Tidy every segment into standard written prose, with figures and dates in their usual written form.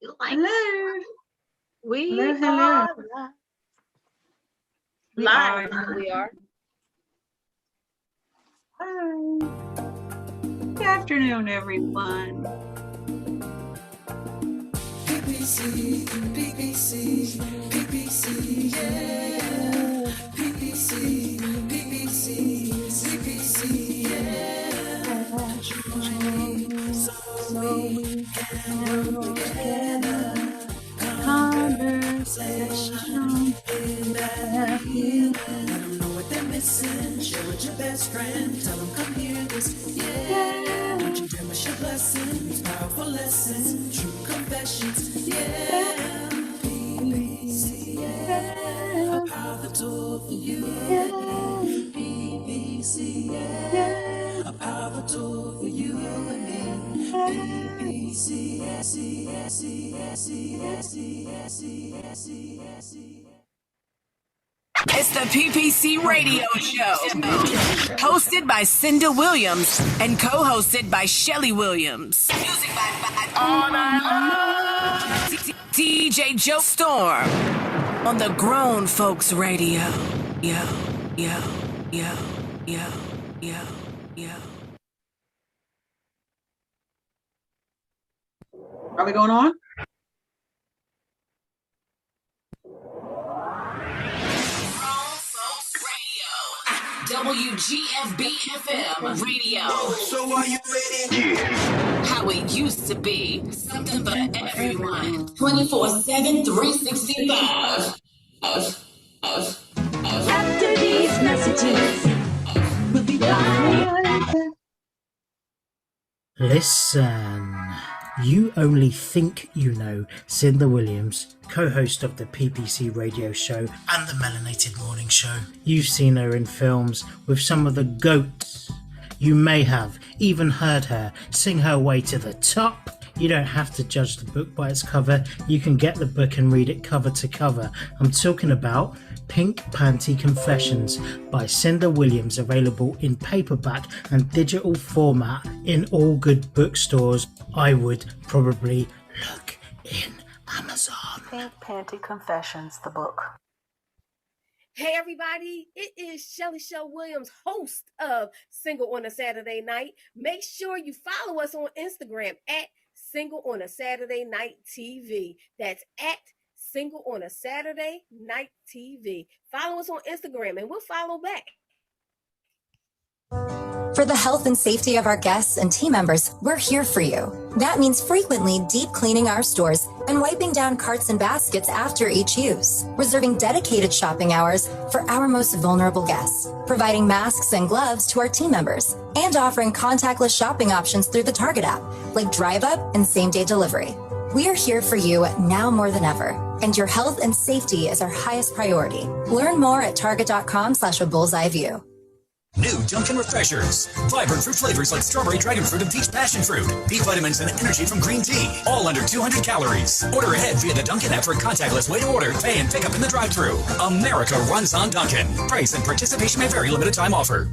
Hello. We Hello. are live. We are. Hi. Good afternoon, everyone. PPC, PPC, PPC, yeah. PPC, PPC, PPC, yeah. Join so we can work together. Conversation that you let them know what they're missing. Share with your best friend. Tell them come hear this. Yeah. Don't you dream us your blessings. Powerful lessons. True confessions. Yeah. PPC. Yeah. A powerful tool for you. PPC. Yeah. A powerful tool for you and me. PPC. It's the PPC Radio Show, hosted by Cinda Williams and co-hosted by Shelly Williams. Music by All Night Long. DJ Joe Storm on the Grown Folks Radio. Yo. Are we going on? WGFB-FM Radio. So are you ready? How it used to be. Something for everyone. 24/7, 365. After these messages, we'll be back. Listen, you only think you know Cinda Williams, co-host of the PPC Radio Show and the Melanated Morning Show. You've seen her in films with some of the GOATs. You may have even heard her sing her way to the top. You don't have to judge the book by its cover. You can get the book and read it cover to cover. I'm talking about Pink Panty Confessions by Cinda Williams, available in paperback and digital format in all good bookstores. I would probably look in Amazon. Pink Panty Confessions, the book. Hey everybody, it is Shelly Williams, host of Single on a Saturday Night. Make sure you follow us on Instagram at Single on a Saturday Night TV. That's at Single on a Saturday Night TV. Follow us on Instagram and we'll follow back. For the health and safety of our guests and team members, we're here for you. That means frequently deep cleaning our stores and wiping down carts and baskets after each use, reserving dedicated shopping hours for our most vulnerable guests, providing masks and gloves to our team members, and offering contactless shopping options through the Target app, like Drive Up and same-day delivery. We are here for you now more than ever, and your health and safety is our highest priority. Learn more at target.com/a-bullseye-view. New Dunkin' Refreshers. Vibrant fruit flavors like strawberry, dragon fruit, and peach passion fruit. B vitamins and energy from green tea. All under 200 calories. Order ahead via the Dunkin' app for a contactless way to order, pay, and pick up in the drive-thru. America runs on Dunkin'. Price and participation may vary. Limited time offer.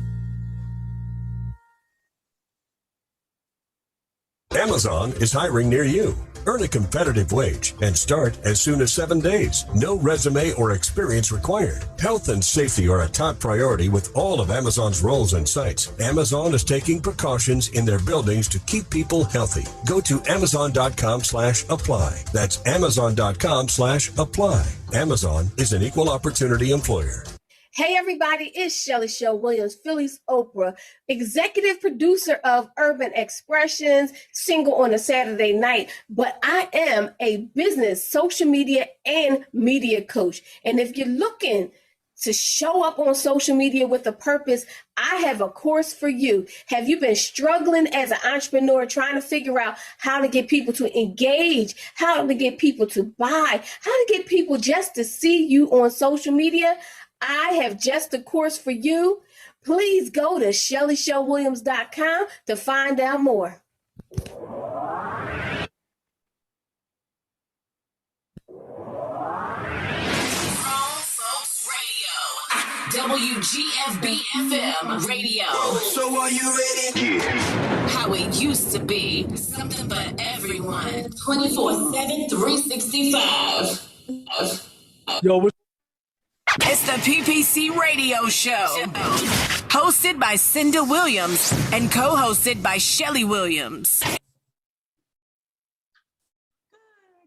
Amazon is hiring near you. Earn a competitive wage and start as soon as 7 days. No resume or experience required. Health and safety are a top priority with all of Amazon's roles and sites. Amazon is taking precautions in their buildings to keep people healthy. Go to amazon.com/apply. That's amazon.com/apply. Amazon is an equal opportunity employer. Hey everybody, it's Shelly Williams, Philly's Oprah, executive producer of Urban Expressions, Single on a Saturday Night, but I am a business, social media, and media coach. And if you're looking to show up on social media with a purpose, I have a course for you. Have you been struggling as an entrepreneur, trying to figure out how to get people to engage, how to get people to buy, how to get people just to see you on social media? I have just a course for you. Please go to ShellyShowWilliams.com to find out more. WGFB GFBFM radio. So are you ready? How it used to be. Something for everyone. 24/7, 365. Yo, It's the PPC Radio Show. Hosted by Cinda Williams and co-hosted by Shelly Williams.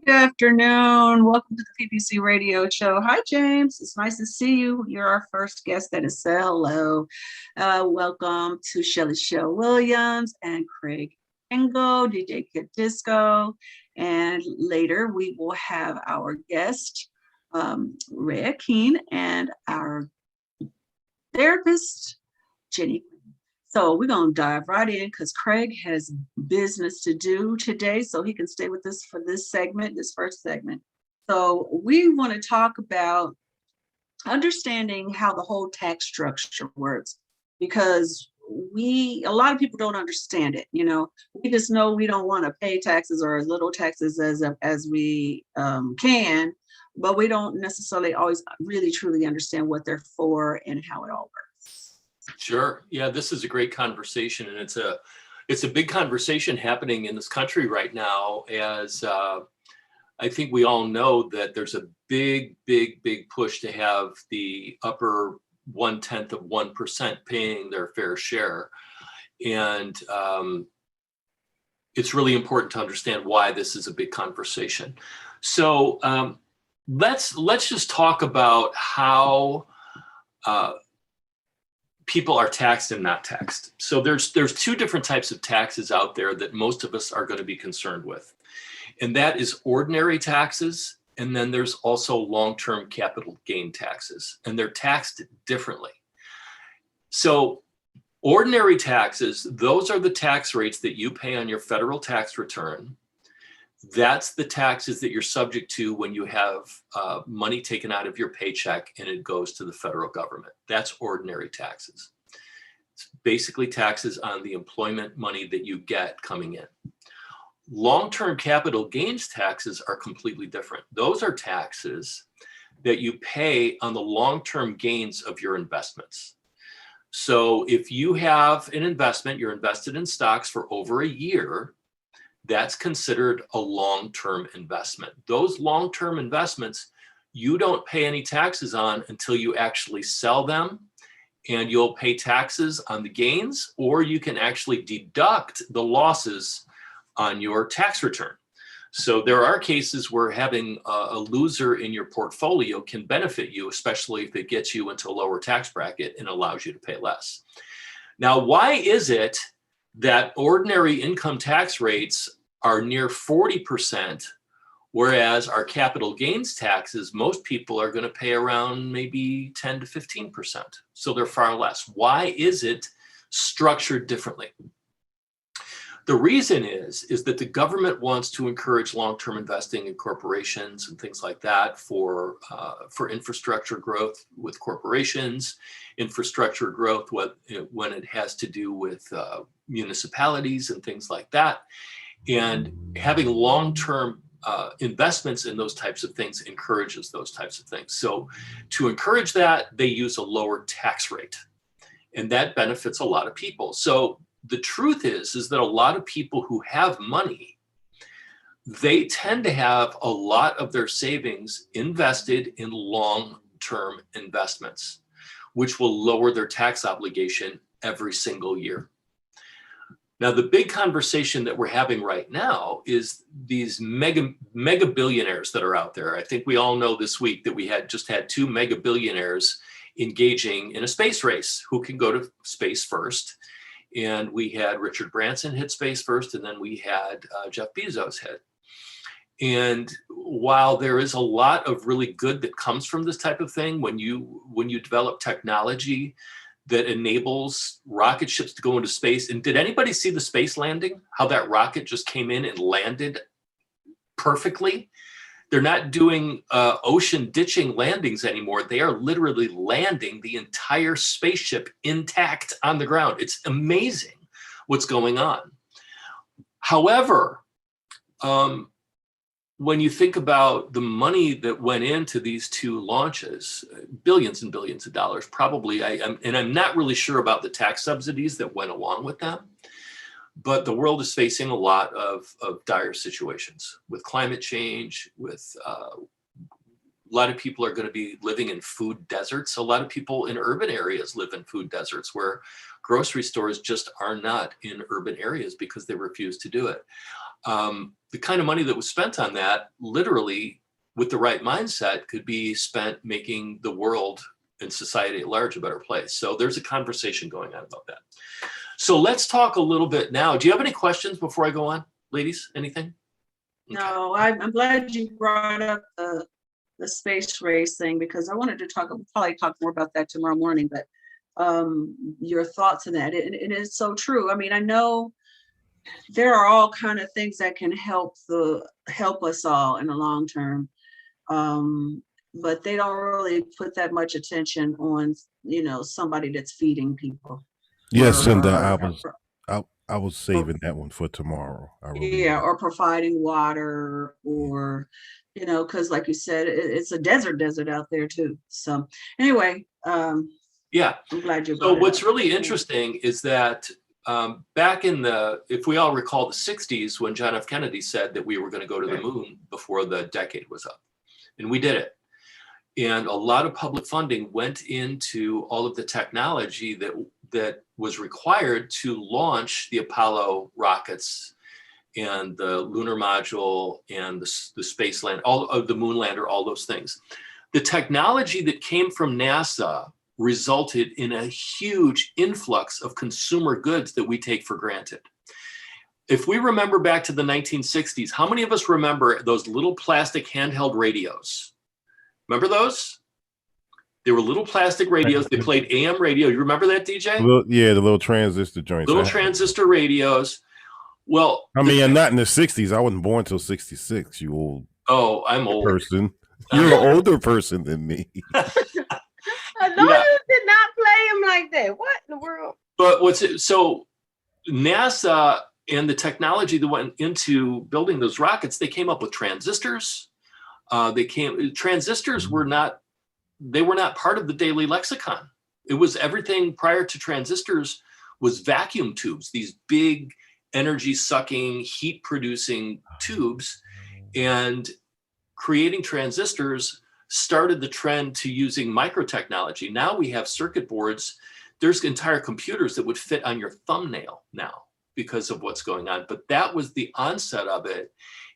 Good afternoon. Welcome to the PPC Radio Show. Hi, James. It's nice to see you. You're our first guest that is say hello. Welcome to Shelly Williams and Craig Engel, DJ Kid Disco. And later we will have our guest, Rhea Keene, and our therapist, Jenny. So we're going to dive right in because Craig has business to do today, so he can stay with us for this segment, this first segment. So we want to talk about understanding how the whole tax structure works, because a lot of people don't understand it. You know, we just know we don't want to pay taxes or as little taxes as we can, but we don't necessarily always really truly understand what they're for and how it all works. Sure. Yeah, this is a great conversation, and it's a big conversation happening in this country right now, as I think we all know that there's a big push to have the upper 0.1% paying their fair share. And it's really important to understand why this is a big conversation. So let's just talk about how people are taxed and not taxed. So there's two different types of taxes out there that most of us are going to be concerned with. And that is ordinary taxes. And then there's also long-term capital gain taxes, and they're taxed differently. So ordinary taxes, those are the tax rates that you pay on your federal tax return. That's the taxes that you're subject to when you have money taken out of your paycheck and it goes to the federal government. That's ordinary taxes. It's basically taxes on the employment money that you get coming in. Long-term capital gains taxes are completely different. Those are taxes that you pay on the long-term gains of your investments. So if you have an investment, you're invested in stocks for over a year, that's considered a long-term investment. Those long-term investments, you don't pay any taxes on until you actually sell them, and you'll pay taxes on the gains, or you can actually deduct the losses on your tax return. So there are cases where having a loser in your portfolio can benefit you, especially if it gets you into a lower tax bracket and allows you to pay less. Now, why is it that ordinary income tax rates are near 40%, whereas our capital gains taxes, most people are going to pay around maybe 10 to 15%. So they're far less. Why is it structured differently? The reason is that the government wants to encourage long-term investing in corporations and things like that for infrastructure growth with corporations, infrastructure growth when it has to do with municipalities and things like that. And having long-term investments in those types of things encourages those types of things. So to encourage that, they use a lower tax rate, and that benefits a lot of people. So the truth is that a lot of people who have money, they tend to have a lot of their savings invested in long-term investments, which will lower their tax obligation every single year. Now, the big conversation that we're having right now is these mega billionaires that are out there. I think we all know this week that we just had two mega billionaires engaging in a space race. Who can go to space first? And we had Richard Branson hit space first, and then we had Jeff Bezos hit. And while there is a lot of really good that comes from this type of thing, when you develop technology that enables rocket ships to go into space, and did anybody see the space landing? How that rocket just came in and landed perfectly? They're not doing ocean ditching landings anymore. They are literally landing the entire spaceship intact on the ground. It's amazing what's going on. However, when you think about the money that went into these two launches, billions and billions of dollars, probably, I'm not really sure about the tax subsidies that went along with them, but the world is facing a lot of dire situations with climate change, with a lot of people are going to be living in food deserts. A lot of people in urban areas live in food deserts where grocery stores just are not in urban areas because they refuse to do it. The kind of money that was spent on that, literally, with the right mindset, could be spent making the world and society at large a better place. So there's a conversation going on about that. So let's talk a little bit now. Do you have any questions before I go on, ladies? Anything? Okay. No, I'm glad you brought up the space race thing, because I wanted to probably talk more about that tomorrow morning, but your thoughts on that. And it's so true. I mean, I know there are all kind of things that can help us all in the long term. But they don't really put that much attention on, somebody that's feeding people. Yes, and I was saving that one for tomorrow. Or providing water, or because like you said, it's a desert out there too. So anyway, I'm glad you brought So it what's up. really interesting is that back in if we all recall the 60s, when John F. Kennedy said that we were going to go to the moon before the decade was up, and we did it. And a lot of public funding went into all of the technology that was required to launch the Apollo rockets and the lunar module and the space land, all of the moon lander, all those things. The technology that came from NASA resulted in a huge influx of consumer goods that we take for granted. If we remember back to the 1960s, how many of us remember those little plastic handheld radios? Remember those? They were little plastic radios. They played AM radio. You remember that, DJ? The little transistor joints. Little transistor radios. Well, I mean, not in the 60s. I wasn't born till 66, you old I'm old person. You're an older person than me. Lawyers did not play him like that. What in the world? But so NASA and the technology that went into building those rockets, they came up with transistors. Transistors were not part of the daily lexicon. It was everything prior to transistors was vacuum tubes, these big energy sucking, heat producing tubes, and creating transistors started the trend to using microtechnology. Now we have circuit boards. There's entire computers that would fit on your thumbnail now because of what's going on. But that was the onset of it.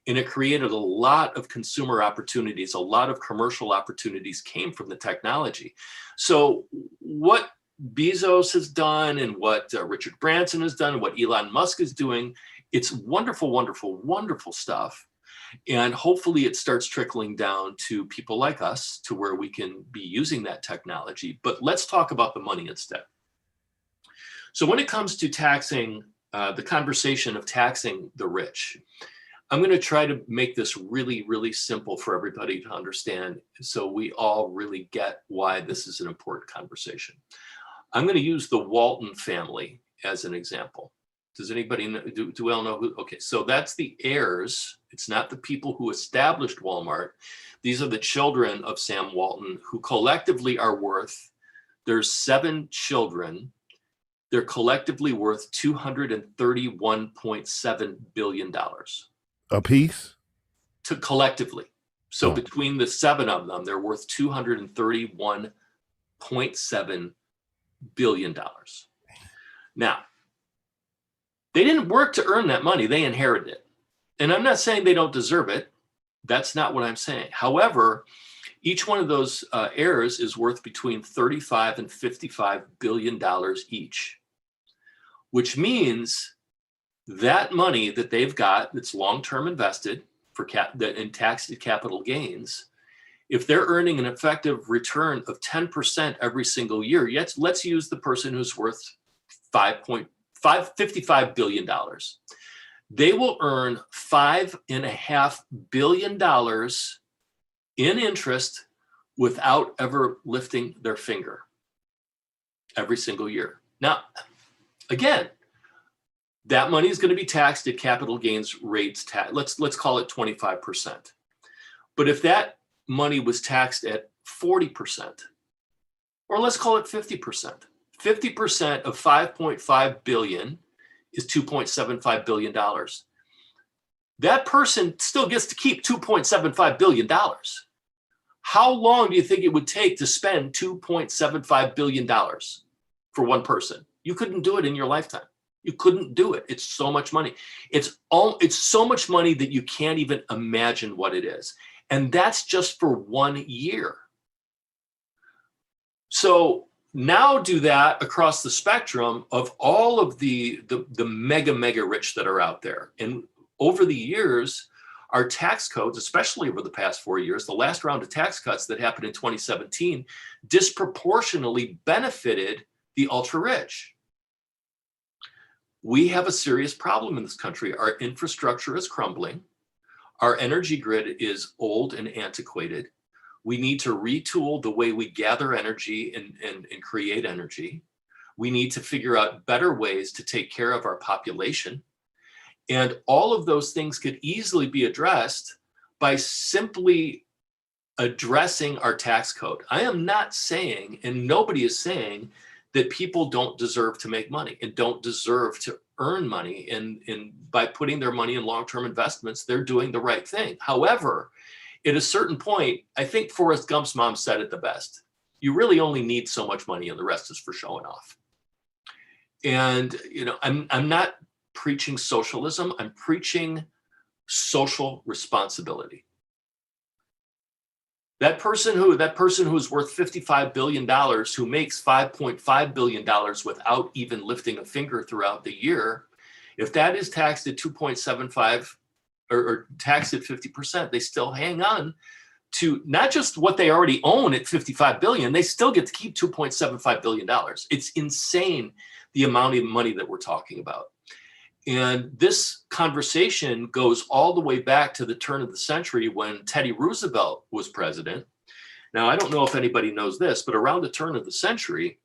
And it created a lot of consumer opportunities. A lot of commercial opportunities came from the technology. So what Bezos has done and what Richard Branson has done and what Elon Musk is doing, it's wonderful, wonderful, wonderful stuff. And hopefully it starts trickling down to people like us to where we can be using that technology. But let's talk about the money instead. So when it comes to taxing, the conversation of taxing the rich, I'm going to try to make this really, really simple for everybody to understand so we all really get why this is an important conversation. I'm going to use the Walton family as an example. Does anybody know, do we all know who? Okay, so that's the heirs. It's not the people who established Walmart. These are the children of Sam Walton who collectively are worth, there's 7 children. They're collectively worth $231.7 billion. A piece? Collectively. So between the 7 of them, they're worth $231.7 billion. Now, they didn't work to earn that money. They inherited it. And I'm not saying they don't deserve it. That's not what I'm saying. However, each one of those heirs is worth between $35 and $55 billion each, which means that money that they've got that's long-term invested in taxed capital gains, if they're earning an effective return of 10% every single year, let's use the person who's worth $55 billion. They will earn $5.5 billion in interest without ever lifting their finger every single year. Now, again, That money is going to be taxed at capital gains rates. Let's call it 25%. But if that money was taxed at 40%, or let's call it 50%, 50% of 5.5 billion is $2.75 billion. That person still gets to keep $2.75 billion. How long do you think it would take to spend $2.75 billion for one person? You couldn't do it in your lifetime. You couldn't do it. It's so much money. It's so much money that you can't even imagine what it is. And that's just for 1 year. So now do that across the spectrum of all of the mega rich that are out there. And over the years, our tax codes, especially over the past 4 years, the last round of tax cuts that happened in 2017, disproportionately benefited the ultra rich. We have a serious problem in this country. Our infrastructure is crumbling. Our energy grid is old and antiquated. We need to retool the way we gather energy and create energy. We need to figure out better ways to take care of our population. And all of those things could easily be addressed by simply addressing our tax code. I am not saying, and nobody is saying, that people don't deserve to make money and don't deserve to earn money. And by putting their money in long-term investments, they're doing the right thing. However, at a certain point, I think Forrest Gump's mom said it the best. You really only need so much money and the rest is for showing off. And, I'm not preaching socialism. I'm preaching social responsibility. That person who's worth $55 billion, who makes $5.5 billion without even lifting a finger throughout the year, if that is taxed at 2.75 or taxed at 50%, they still hang on to not just what they already own at 55 billion, they still get to keep $2.75 billion. It's insane the amount of money that we're talking about. And this conversation goes all the way back to the turn of the century when Teddy Roosevelt was president. Now, I don't know if anybody knows this, but around the turn of the century,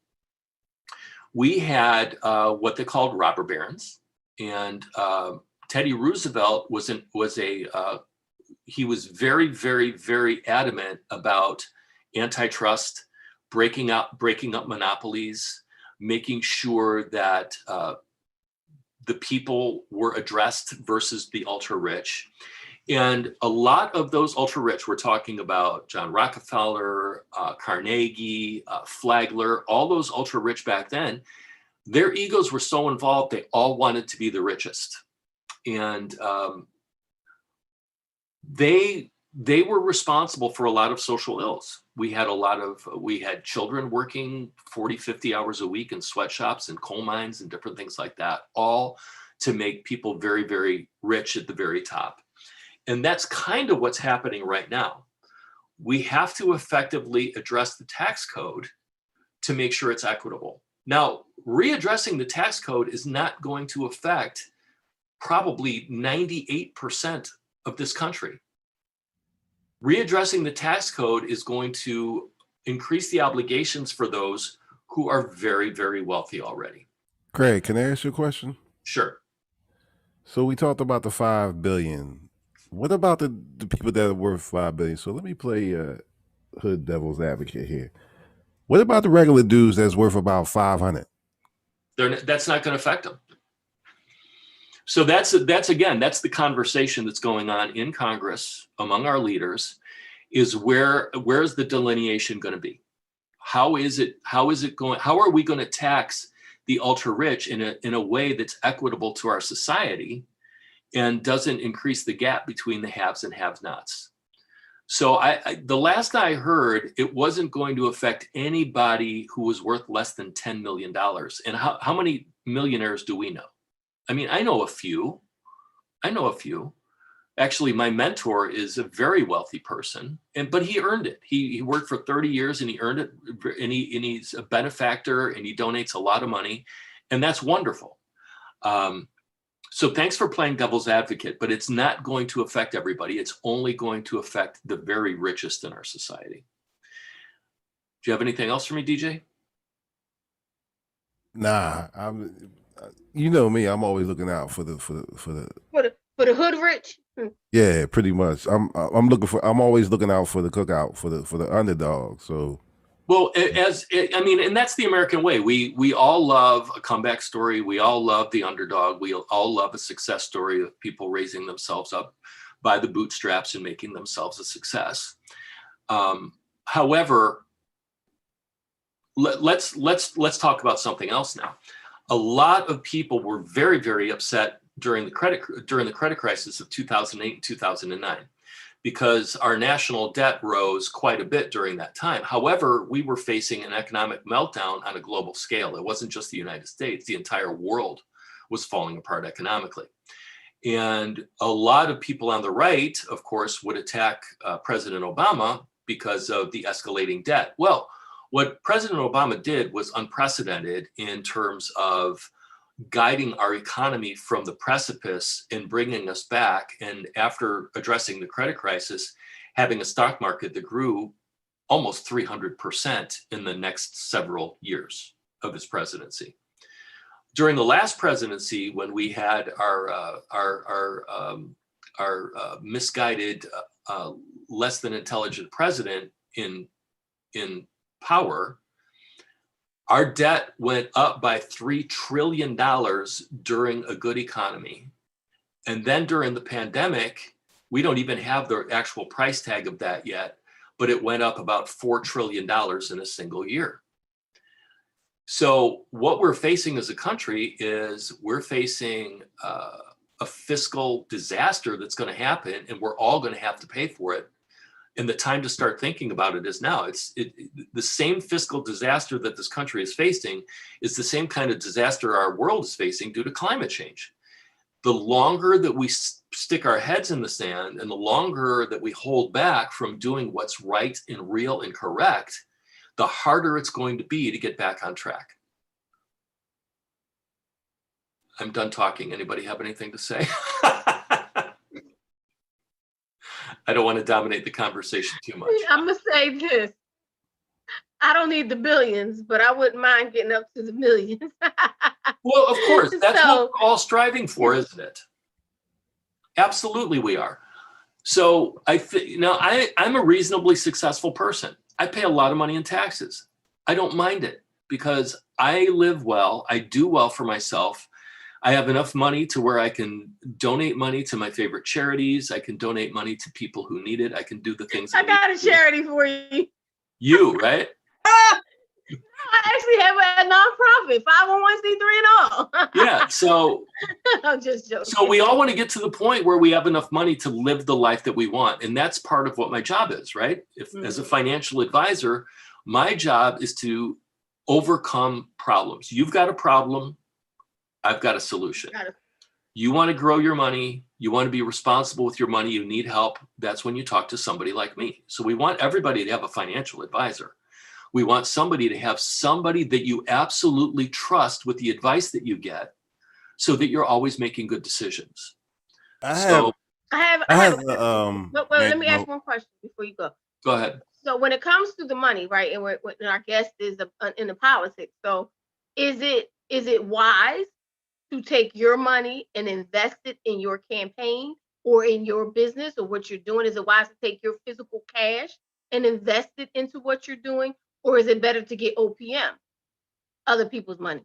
we had what they called robber barons. And Teddy Roosevelt he was very, very, very adamant about antitrust, breaking up monopolies, making sure that the people were addressed versus the ultra rich. And a lot of those ultra rich, we're talking about John Rockefeller, Carnegie, Flagler, all those ultra rich back then, their egos were so involved, they all wanted to be the richest. And they were responsible for a lot of social ills. We had children working 40, 50 hours a week in sweatshops and coal mines and different things like that, all to make people very, very rich at the very top. And that's kind of what's happening right now. We have to effectively address the tax code to make sure it's equitable. Now, readdressing the tax code is not going to affect probably 98% of this country. Readdressing the tax code is going to increase the obligations for those who are very, very wealthy already. Craig, can I ask you a question? Sure. So we talked about the 5 billion. What about the people that are worth 5 billion? So let me play hood devil's advocate here. What about the regular dudes that's worth about 500? That's not going to affect them. So that's the conversation that's going on in Congress among our leaders, is where's the delineation going to be? How are we going to tax the ultra rich in a way that's equitable to our society and doesn't increase the gap between the haves and have-nots? So the last I heard, it wasn't going to affect anybody who was worth less than $10 million. And how many millionaires do we know? I mean, I know a few. Actually, my mentor is a very wealthy person, but he earned it. He worked for 30 years and he earned it, and he's a benefactor and he donates a lot of money, and that's wonderful. So thanks for playing devil's advocate, but it's not going to affect everybody. It's only going to affect the very richest in our society. Do you have anything else for me, DJ? Nah, you know me, I'm always looking out for the For the hood rich. yeah, pretty much. I'm always looking out for the cookout for the underdog. So Well, and that's the American way. We all love a comeback story. We all love the underdog. We all love a success story of people raising themselves up by the bootstraps and making themselves a success. However, let's talk about something else now. A lot of people were very, very upset during the credit crisis of 2008 and 2009. Because our national debt rose quite a bit during that time. However, we were facing an economic meltdown on a global scale. It wasn't just the United States, the entire world was falling apart economically. And a lot of people on the right, of course, would attack President Obama because of the escalating debt. Well, what President Obama did was unprecedented in terms of guiding our economy from the precipice and bringing us back. And after addressing the credit crisis, having a stock market that grew almost 300% in the next several years of his presidency. During the last presidency, when we had our misguided, less than intelligent president in power, our debt went up by $3 trillion during a good economy. And then during the pandemic, we don't even have the actual price tag of that yet, but it went up about $4 trillion in a single year. So what we're facing as a country is we're facing a fiscal disaster that's going to happen, and we're all going to have to pay for it. And the time to start thinking about it is now. The same fiscal disaster that this country is facing is the same kind of disaster our world is facing due to climate change. The longer that we stick our heads in the sand and the longer that we hold back from doing what's right and real and correct, the harder it's going to be to get back on track. I'm done talking. Anybody have anything to say? I don't want to dominate the conversation too much. I'm going to say this. I don't need the billions, but I wouldn't mind getting up to the millions. Well, of course, that's what we're all striving for, isn't it? Absolutely, we are. So I'm a reasonably successful person. I pay a lot of money in taxes. I don't mind it because I live well. I do well for myself. I have enough money to where I can donate money to my favorite charities. I can donate money to people who need it. I can do the things. I got a charity for you. You, right? I actually have a nonprofit, 501c3 and all. Yeah, so I'm just joking. So we all want to get to the point where we have enough money to live the life that we want. And that's part of what my job is, right? As a financial advisor, my job is to overcome problems. You've got a problem. I've got a solution. You want to grow your money. You want to be responsible with your money. You need help. That's when you talk to somebody like me. So we want everybody to have a financial advisor. We want somebody to have somebody that you absolutely trust with the advice that you get so that you're always making good decisions. Let me ask one question before you go. Go ahead. So when it comes to the money, right, and when our guest is in the politics, so is it wise to take your money and invest it in your campaign or in your business or what you're doing? Is it wise to take your physical cash and invest it into what you're doing? Or is it better to get OPM, other people's money?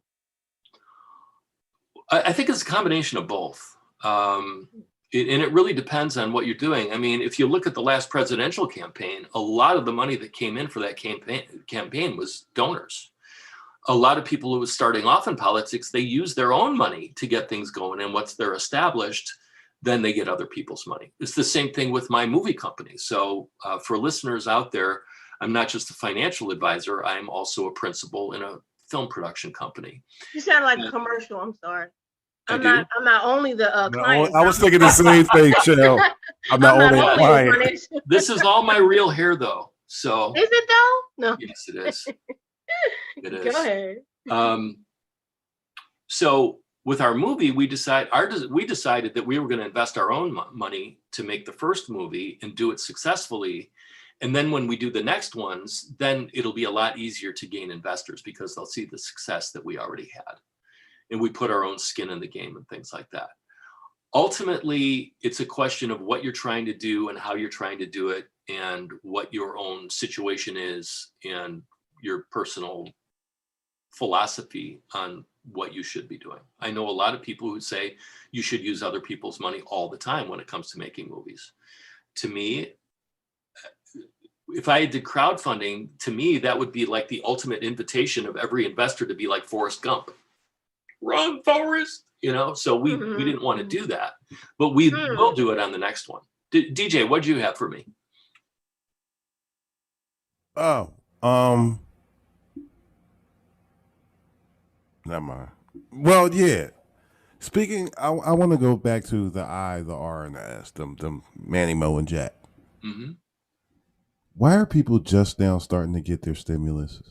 I think it's a combination of both. And it really depends on what you're doing. I mean, if you look at the last presidential campaign, a lot of the money that came in for that campaign was donors. A lot of people who were starting off in politics, they use their own money to get things going. And once they're established, then they get other people's money. It's the same thing with my movie company. So for listeners out there, I'm not just a financial advisor. I'm also a principal in a film production company. You sound like a commercial. I'm sorry. I'm not only the client. I was thinking the same thing, Shell. I'm not only a client. This is all my real hair, though. So is it though? No. Yes, it is. It is. Go ahead. So with our movie, we decided that we were going to invest our own money to make the first movie and do it successfully. And then when we do the next ones, then it'll be a lot easier to gain investors because they'll see the success that we already had. and we put our own skin in the game and things like that. Ultimately, it's a question of what you're trying to do and how you're trying to do it and what your own situation is and your personal philosophy on what you should be doing. I know a lot of people who say you should use other people's money all the time when it comes to making movies. To me, if I did crowdfunding, to me, that would be like the ultimate invitation of every investor to be like Forrest Gump. Run, Forrest! You know, so we didn't want to do that, but we will do it on the next one. DJ, what do you have for me? Oh, never mind. Well, yeah. Speaking, I want to go back to the I, the R, and the S, them Manny, Mo, and Jack. Mm-hmm. Why are people just now starting to get their stimulus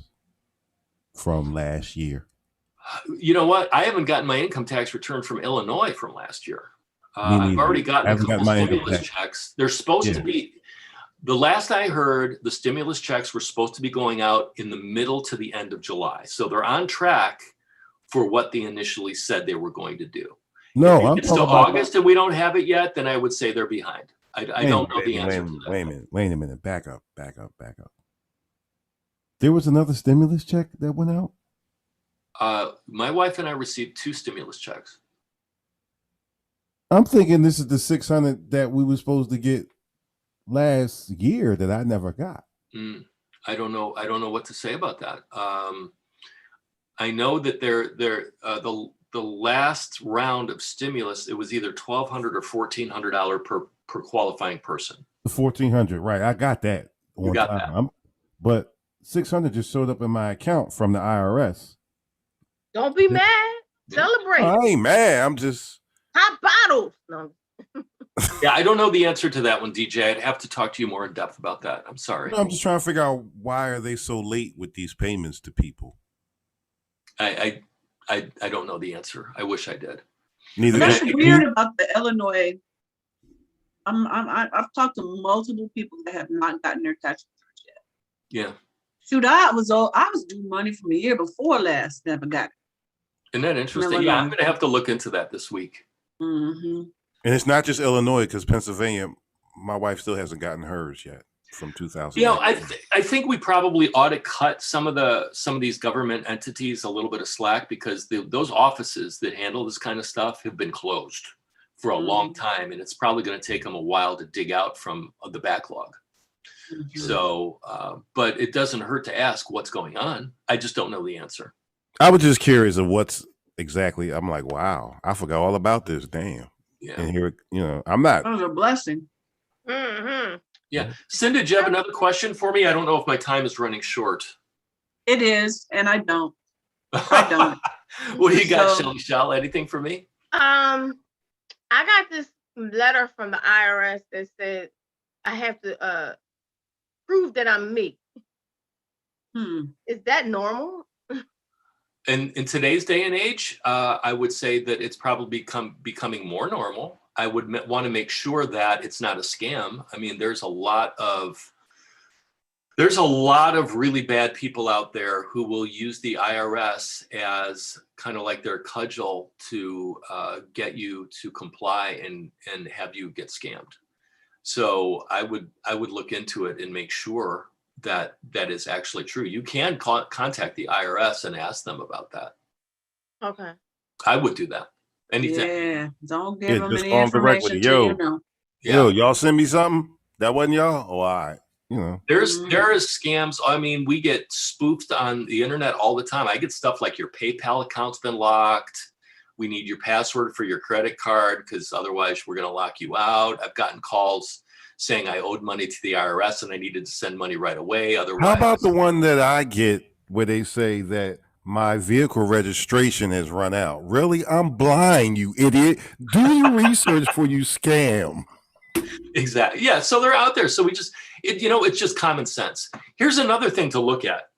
from last year? You know what? I haven't gotten my income tax return from Illinois from last year. I've already gotten a couple stimulus checks. They're supposed to be, the last I heard, the stimulus checks were supposed to be going out in the middle to the end of July. So they're on track for what they initially said they were going to do. No, if it's to August and we don't have it yet, then I would say they're behind. I don't know the answer to that. Wait a minute. Back up. There was another stimulus check that went out? My wife and I received 2 stimulus checks. I'm thinking this is the 600 that we were supposed to get last year that I never got. I don't know what to say about that. I know that the last round of stimulus, it was either $1,200 or $1,400 per qualifying person. The 1,400, right? I got that. You got that. But 600 just showed up in my account from the IRS. Don't be mad. Celebrate. I ain't mad. I'm just hot bottles. No. Yeah, I don't know the answer to that one, DJ. I'd have to talk to you more in depth about that. I'm sorry. No, I'm just trying to figure out why are they so late with these payments to people. I don't know the answer. I wish I did. Neither. That's weird about the Illinois. I've talked to multiple people that have not gotten their tax returns yet. Yeah. Shoot, I was due money from a year before last. Never got it. Isn't that interesting? Yeah, I'm going to have to look into that this week. Mm-hmm. And it's not just Illinois, because Pennsylvania, my wife still hasn't gotten hers yet from 2000. You know, I think we probably ought to cut some of these government entities a little bit of slack, because those offices that handle this kind of stuff have been closed for a long time, and it's probably going to take them a while to dig out from the backlog. So, but it doesn't hurt to ask what's going on. I just don't know the answer. I was just curious of what's exactly. I'm like, wow, I forgot all about this. Damn. Yeah. And here, I'm not. That was a blessing. Mm-hmm. Yeah. Cindy, do you have another question for me? I don't know if my time is running short. It is, and I don't. I don't. What do you got, Shelly Shell? Anything for me? I got this letter from the IRS that said I have to prove that I'm me. Is that normal? And in today's day and age, I would say that it's probably becoming more normal. I would want to make sure that it's not a scam. I mean, there's a lot of really bad people out there who will use the IRS as kind of like their cudgel to get you to comply and have you get scammed. So I would look into it and make sure that is actually true. You can contact the IRS and ask them about that. Okay. I would do that. Anything. Yeah, don't give them any information directly. Yo, yo, y'all send me something? That wasn't y'all? Oh, all right. There is scams. I mean, we get spoofed on the internet all the time. I get stuff like your PayPal account's been locked. We need your password for your credit card because otherwise we're going to lock you out. I've gotten calls saying I owed money to the IRS and I needed to send money right away. Otherwise, how about the one that I get where they say that my vehicle registration has run out? Really? I'm blind, you idiot. Do your research for you scam. Exactly. Yeah. So they're out there. So it's just common sense. Here's another thing to look at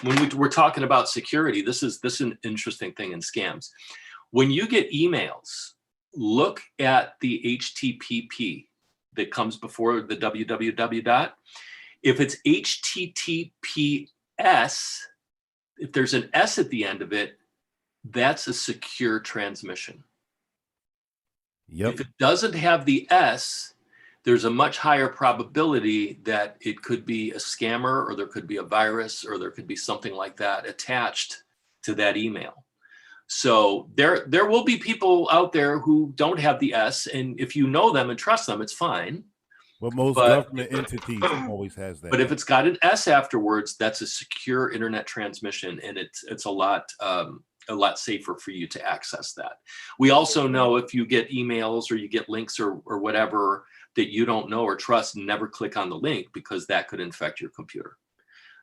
when we're talking about security. This is an interesting thing in scams. When you get emails, look at the HTTP that comes before the www. If it's HTTPS, if there's an S at the end of it, that's a secure transmission. Yep. If it doesn't have the S, there's a much higher probability that it could be a scammer, or there could be a virus, or there could be something like that attached to that email. So there will be people out there who don't have the S, and if you know them and trust them, it's fine. But most government entities always has that. But if it's got an S afterwards, that's a secure internet transmission, and it's a lot safer for you to access that. We also know if you get emails or you get links or whatever that you don't know or trust, never click on the link, because that could infect your computer.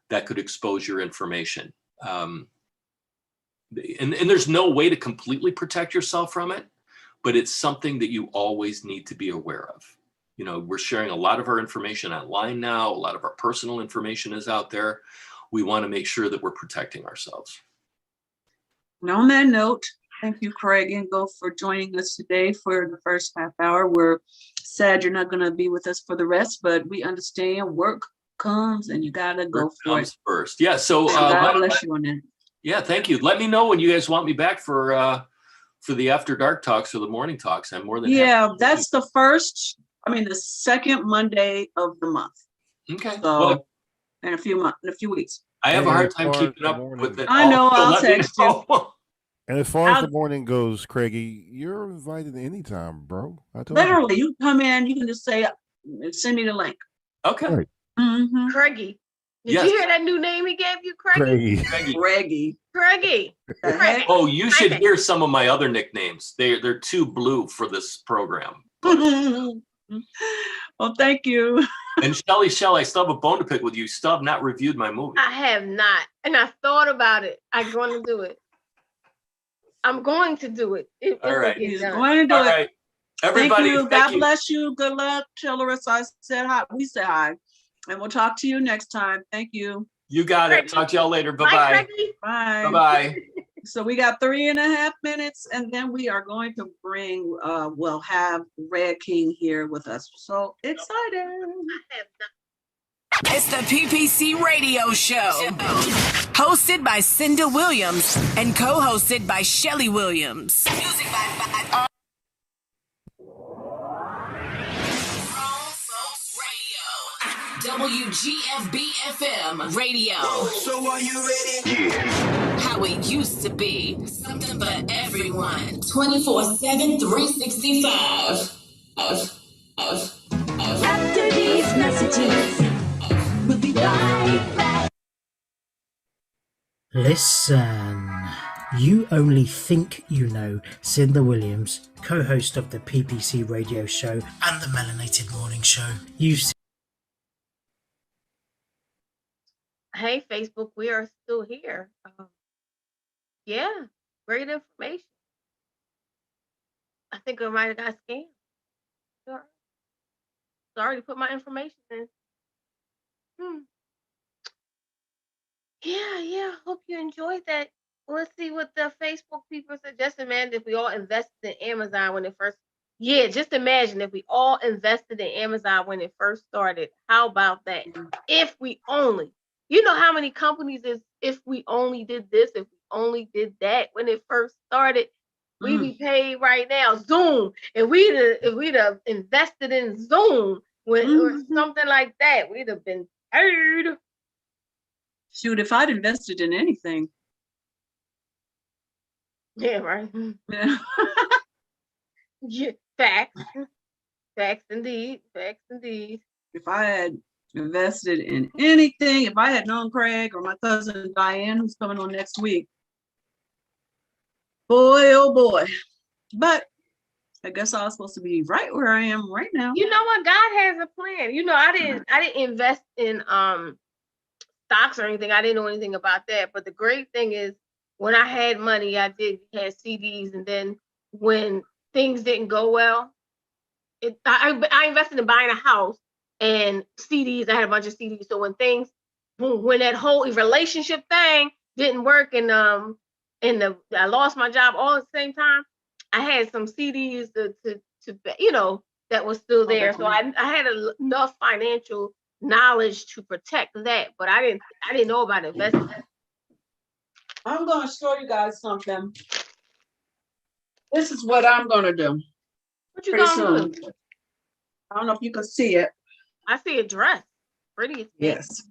That could expose your information. And there's no way to completely protect yourself from it, but it's something that you always need to be aware of. You know, we're sharing a lot of our information online now. A lot of our personal information is out there. We want to make sure that we're protecting ourselves. And on that note, thank you, Craig Engel, for joining us today for the first half hour. We're sad you're not going to be with us for the rest, but we understand work comes and you got to go Work for comes it. first. Yeah. So God bless you on that. yeah, thank you. Let me know when you guys want me back for the after dark talks or the morning talks. I'm more than happy. Yeah, that's the second Monday of the month. Okay. So Well, in a few weeks. I have a And hard as time far keeping as up the morning- with it. I know, all, so I'll let me text you. know. And as far as I'll- the morning goes, Craigie, you're invited anytime, bro. I told Literally, you come in, you can just say, send me the link. Okay. Right. Mm-hmm. Craigie. Did Yes. you hear that new name he gave you, Craigie? Craigie. Craigie. Reggie. Craigie. Craigie. Oh, you should Okay. hear some of my other nicknames. They're too blue for this program. Well, thank you. And Shell, I still have a bone to pick with you. You still have not reviewed my movie. I have not. And I thought about it. I'm going to do it. I'm going to do it. It All will right. get He's done. going to do All it. right. Everybody, Thank you. thank God you. bless you. Good luck. Tell Larissa I said hi. We said hi. And we'll talk to you next time. Thank you. You got it. Craigie. Talk to y'all later. Bye, Bye-bye. Craigie. Bye. Bye-bye. So we got 3.5 minutes, and then we are going to bring, we'll have Red King here with us. So excited. I have not. It's the PPC Radio Show, hosted by Cinda Williams and co-hosted by Shelly Williams. Music by WGFB-FM Radio. So are you ready? How it used to be. Something for everyone. 24/7, 365. After these messages, we'll be right back. Listen. You only think you know Cinda Williams, co-host of the PPC Radio Show and the Melanated Morning Show. You've seen Hey, Facebook, we are still here. Yeah, great information. I think I might have got scammed. Sure. Sorry to put my information in. Yeah. Hope you enjoyed that. Let's see what the Facebook people said. Just imagine if we all invested in Amazon when it first. Yeah, just imagine if we all invested in Amazon when it first started. How about that? If we only. You know how many companies is if we only did this, if we only did that when it first started, we'd be paid right now. Zoom. If we'd have invested in Zoom or something like that, we'd have been paid. Shoot, if I'd invested in anything. Yeah, right. Yeah. Yeah, facts. Facts indeed. Facts indeed. If I had invested in anything, if I had known Craig or my cousin Diane, who's coming on next week, boy, oh boy. But I guess I was supposed to be right where I am right now. You know what? God has a plan. You know, I didn't invest in stocks or anything. I didn't know anything about that. But the great thing is when I had money, I had CDs, and then when things didn't go well, I invested in buying a house and CDs. I had a bunch of CDs. So when that whole relationship thing didn't work, and I lost my job all at the same time, I had some CDs to that was still there. So I had enough financial knowledge to protect that, but I didn't know about investing. I'm going to show you guys something. This is what I'm going to do. What you Pretty gonna soon. do? I don't know if you can see it. I see a dress. Pretty as heck. Yes.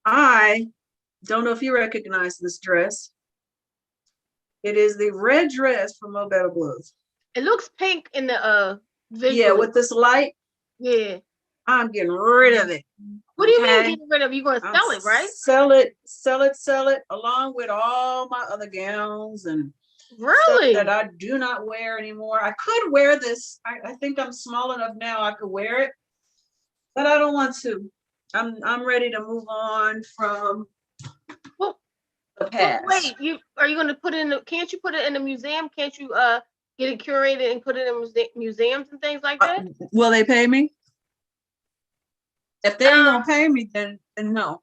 I don't know if you recognize this dress. It is the red dress from Mo Better Blues. It looks pink in the visual. Yeah, with this light. Yeah. I'm getting rid of it. What do you mean Okay? getting rid of? You gonna I'll sell it, right? Sell it, along with all my other gowns and Really? stuff that I do not wear anymore. I could wear this. I think I'm small enough now I could wear it, but I don't want to. I'm ready to move on from Well, the past. wait, are you gonna put it in the, can't you put it in a museum? Can't you get it curated and put it in museums and things like that? Will they pay me? If they ain't gonna pay me, then no.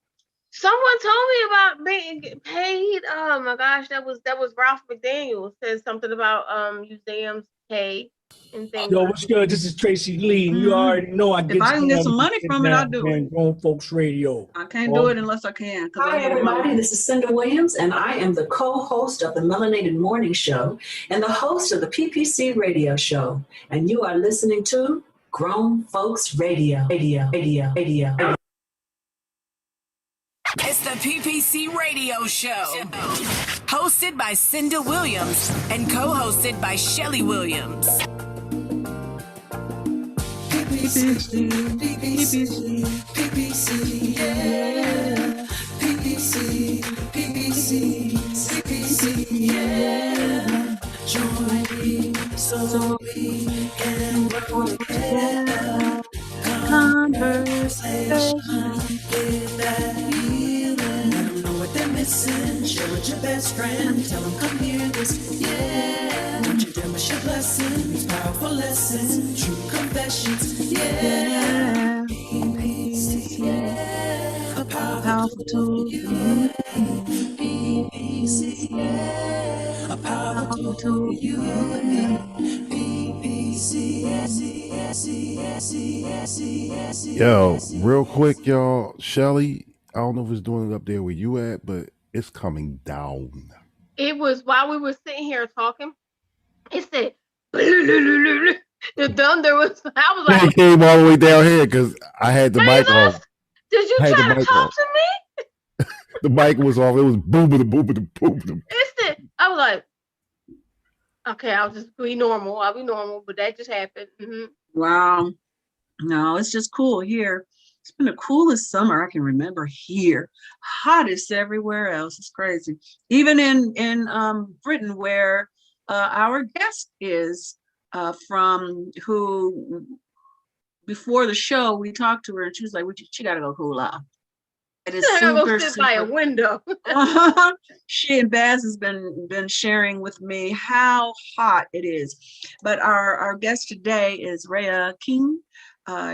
Someone told me about being paid. Oh my gosh, that was Ralph McDaniel said something about museums pay and things. Yo, what's good? This is Tracy Lee. And you already know I get If I can get some money from it, I'll do it. it. Grown Folks Radio. I can't do it unless I can. Hi, everybody. This is Cinda Williams, and I am the co-host of the Melanated Morning Show and the host of the PPC Radio Show. And you are listening to Grown Folks Radio. It's the PPC Radio Show. Hosted by Cinda Williams and co-hosted by Shelly Williams. PPC, yeah. PPC, yeah. Join me so we can grow together. Conversation with that healing. Let them know what they're missing. Share with your best friend. Tell them come hear this, yeah. Don't you dare miss your blessings. Powerful lessons, true confessions, yeah. PPC, yeah. A powerful tool, yeah. PPC, yeah. A powerful tool, you and me. PPC, Yo, real quick, y'all. Shelly, I don't know if it's doing it up there where you at, but it's coming down. It was while we were sitting here talking. It said the thunder was. I was It like, came all the way down here because I had the mic off. did you I had try the to mic talk off. to me? The mic was off. It was boom. I was like, okay, I'll just be normal. I'll be normal, but that just happened. Wow. No, it's just cool here. It's been the coolest summer I can remember here. Hottest everywhere else. It's crazy. Even in Britain, where our guest is from, who before the show we talked to her and she was like, she got to go cool off. It is super, sit by a window. She and Baz has been sharing with me how hot it is. But our guest today is Rhea King.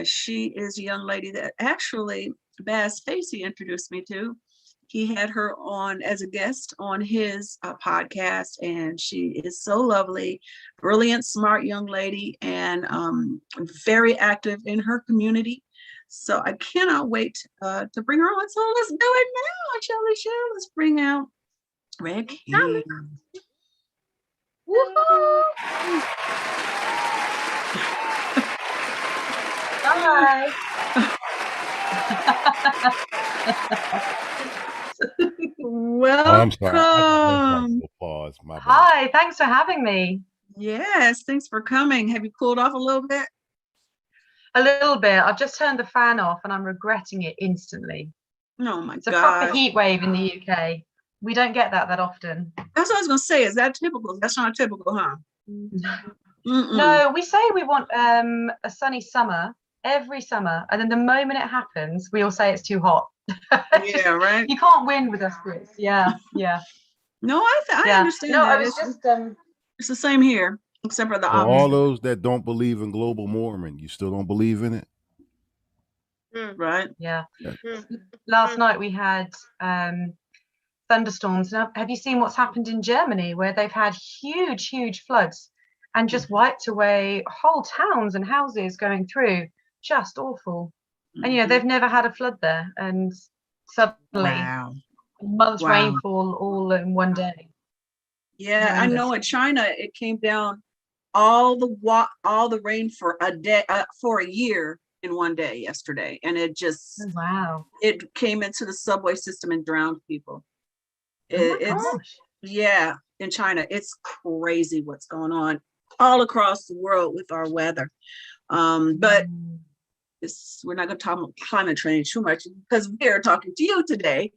She is a young lady that actually Baz Facey introduced me to. He had her on as a guest on his podcast, and she is so lovely, brilliant, smart young lady, and very active in her community. So I cannot wait to bring her on. So let's do it now, Shelly. Let's bring out Rhea King. Woohoo! Hi. Welcome. I'm sorry. Applause. My bad. Hi, thanks for having me. Yes, thanks for coming. Have you cooled off a little bit? A little bit. I've just turned the fan off and I'm regretting it instantly. Oh my It's a God. proper heat wave in the UK. We don't get that often. That's what I was gonna say. Is that typical? That's not typical, huh? No, we say we want a sunny summer every summer, and then the moment it happens, we all say it's too hot. Yeah, right. You can't win with us Brits. Yeah. No, I understand. No, that. I was It's the same here, except for the For opposite. all those that don't believe in global warming, you still don't believe in it? Right. Yeah. Last night we had thunderstorms. Now, have you seen what's happened in Germany, where they've had huge floods and just wiped away whole towns and houses going through? Just awful. And they've never had a flood there, and suddenly a month's Wow. rainfall all in one day. Yeah, I Horrendous. know in China it came down all the rain for a day for a year in one day yesterday, and it just Oh, wow. it came into the subway system and drowned people. Oh my It's gosh. yeah, in China, it's crazy what's going on all across the world with our weather. But we're not going to talk about climate change too much because we're talking to you today.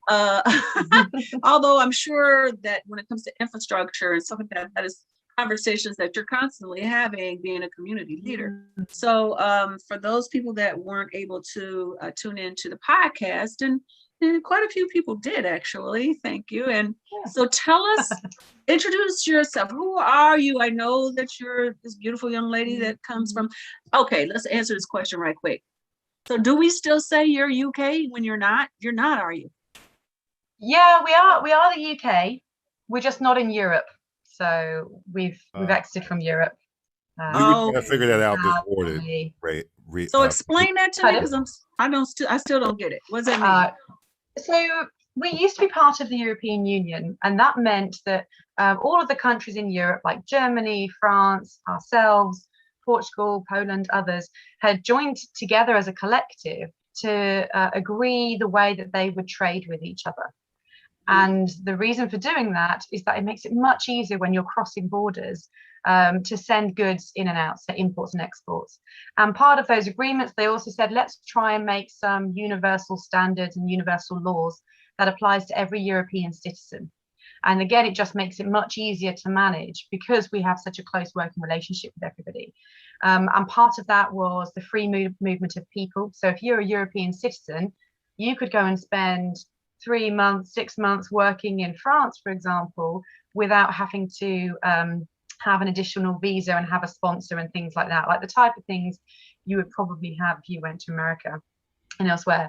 Although I'm sure that when it comes to infrastructure and stuff like that, that is conversations that you're constantly having being a community leader. So for those people that weren't able to tune into the podcast, and quite a few people did actually, thank you. And so tell us, introduce yourself. Who are you? I know that you're this beautiful young lady that comes from, okay, let's answer this question right quick. So do we still say you're UK when you're not? You're not, are you? Yeah, we are the UK. We're just not in Europe. So we've exited from Europe. We were trying to figure that out before sadly. So explain that to me because I still don't get it. What does that mean? So we used to be part of the European Union, and that meant that all of the countries in Europe, like Germany, France, ourselves, Portugal, Poland, others, had joined together as a collective to agree the way that they would trade with each other. And the reason for doing that is that it makes it much easier when you're crossing borders to send goods in and out, so imports and exports. And part of those agreements, they also said, let's try and make some universal standards and universal laws that applies to every European citizen. And again, it just makes it much easier to manage because we have such a close working relationship with everybody. And part of that was the free movement of people. So if you're a European citizen, you could go and spend 3 months, 6 months working in France, for example, without having to have an additional visa and have a sponsor and things like that, like the type of things you would probably have if you went to America and elsewhere.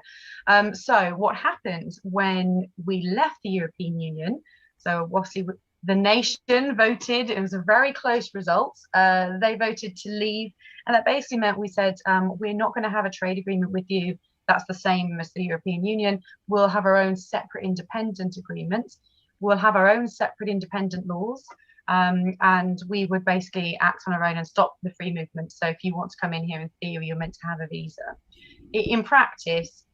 So what happened when we left the European Union? So obviously the nation voted, it was a very close result. They voted to leave, and that basically meant we said, we're not going to have a trade agreement with you that's the same as the European Union. We'll have our own separate independent agreement. We'll have our own separate independent laws. And we would basically act on our own and stop the free movement. So if you want to come in here, in theory, you're meant to have a visa. In practice,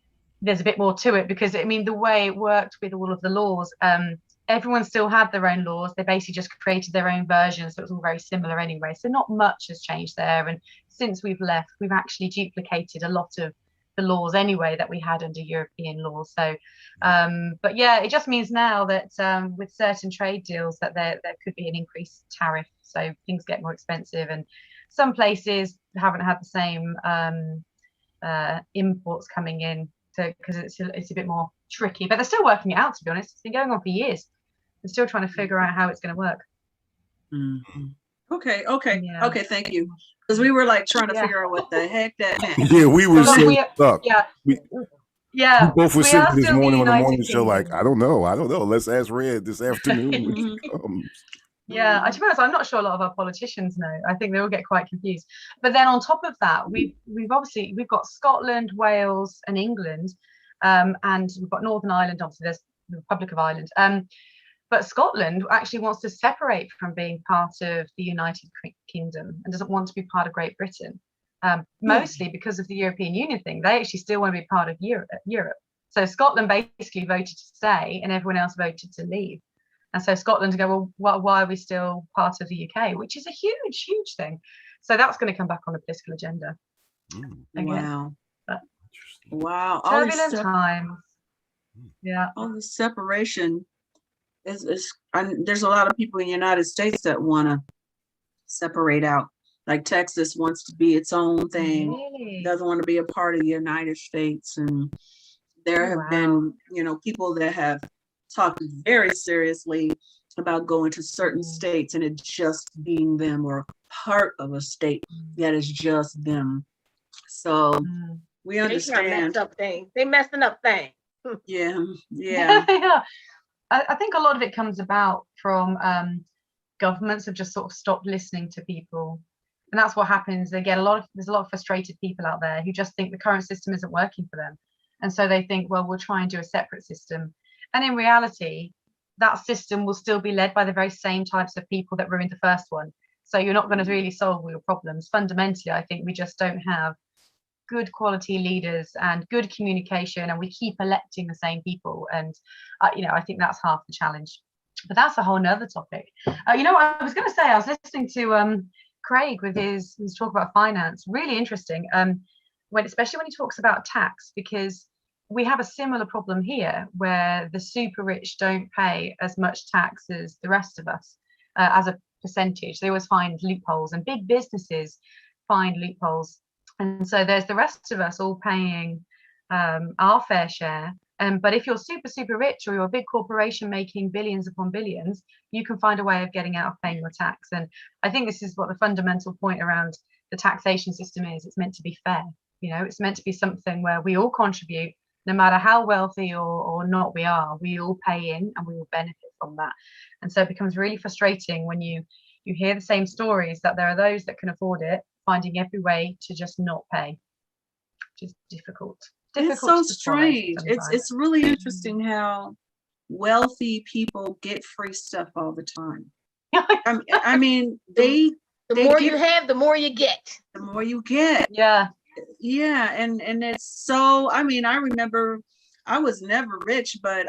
there's a bit more to it because, I mean, the way it worked with all of the laws, everyone still had their own laws. They basically just created their own versions. So it was all very similar anyway. So not much has changed there. And since we've left, we've actually duplicated a lot of the laws anyway that we had under European law. So but yeah, it just means now that with certain trade deals that there could be an increased tariff, so things get more expensive, and some places haven't had the same imports coming in because it's a bit more tricky, but they're still working it out, to be honest. It's been going on for years. They're still trying to figure out how it's going to work. Okay, thank you. Because we were like trying to figure out what the heck that meant. Yeah, we were so stuck. We both were we sitting are this still the morning on the United morning show like, Kingdom. I don't know. Let's ask Red this afternoon when she comes. Yeah, to be honest, I'm not sure a lot of our politicians know. I think they all get quite confused. But then on top of that, we've got Scotland, Wales, and England, and we've got Northern Ireland. Obviously, there's the Republic of Ireland. But Scotland actually wants to separate from being part of the United Kingdom and doesn't want to be part of Great Britain, mostly because of the European Union thing. They actually still want to be part of Europe. So Scotland basically voted to stay, and everyone else voted to leave. And so Scotland go, well, why are we still part of the UK? Which is a huge, huge thing. So that's going to come back on the political agenda. Wow. But wow. Turbulent times. Yeah. All the separation there's a lot of people in the United States that want to separate out. Like Texas wants to be its own thing, doesn't want to be a part of the United States. And there have been, people that have talked very seriously about going to certain states and it just being them, or part of a state that is just them. So we understand. They messing up things. Yeah. Yeah. I think a lot of it comes about from governments have just sort of stopped listening to people, and that's what happens. There's a lot of frustrated people out there who just think the current system isn't working for them, and so they think, well, we'll try and do a separate system. And in reality, that system will still be led by the very same types of people that ruined the first one. So you're not going to really solve all your problems. Fundamentally, I think we just don't have good quality leaders and good communication, and we keep electing the same people. And I think that's half the challenge. But that's a whole nother topic. What I was going to say, I was listening to Craig with his talk about finance. Really interesting. Especially when he talks about tax, because we have a similar problem here where the super rich don't pay as much tax as the rest of us as a percentage. They always find loopholes, and big businesses find loopholes. And so there's the rest of us all paying our fair share. But if you're super, super rich, or you're a big corporation making billions upon billions, you can find a way of getting out of paying your tax. And I think this is what the fundamental point around the taxation system is. It's meant to be fair. It's meant to be something where we all contribute, no matter how wealthy or not we are. We all pay in and we will benefit from that. And so it becomes really frustrating when you hear the same stories, that there are those that can afford it finding every way to just not pay, which is difficult. It's so strange. It's really interesting how wealthy people get free stuff all the time. I mean, the more you have, the more you get. The more you get. Yeah. Yeah. And it's so, I mean, I remember I was never rich, but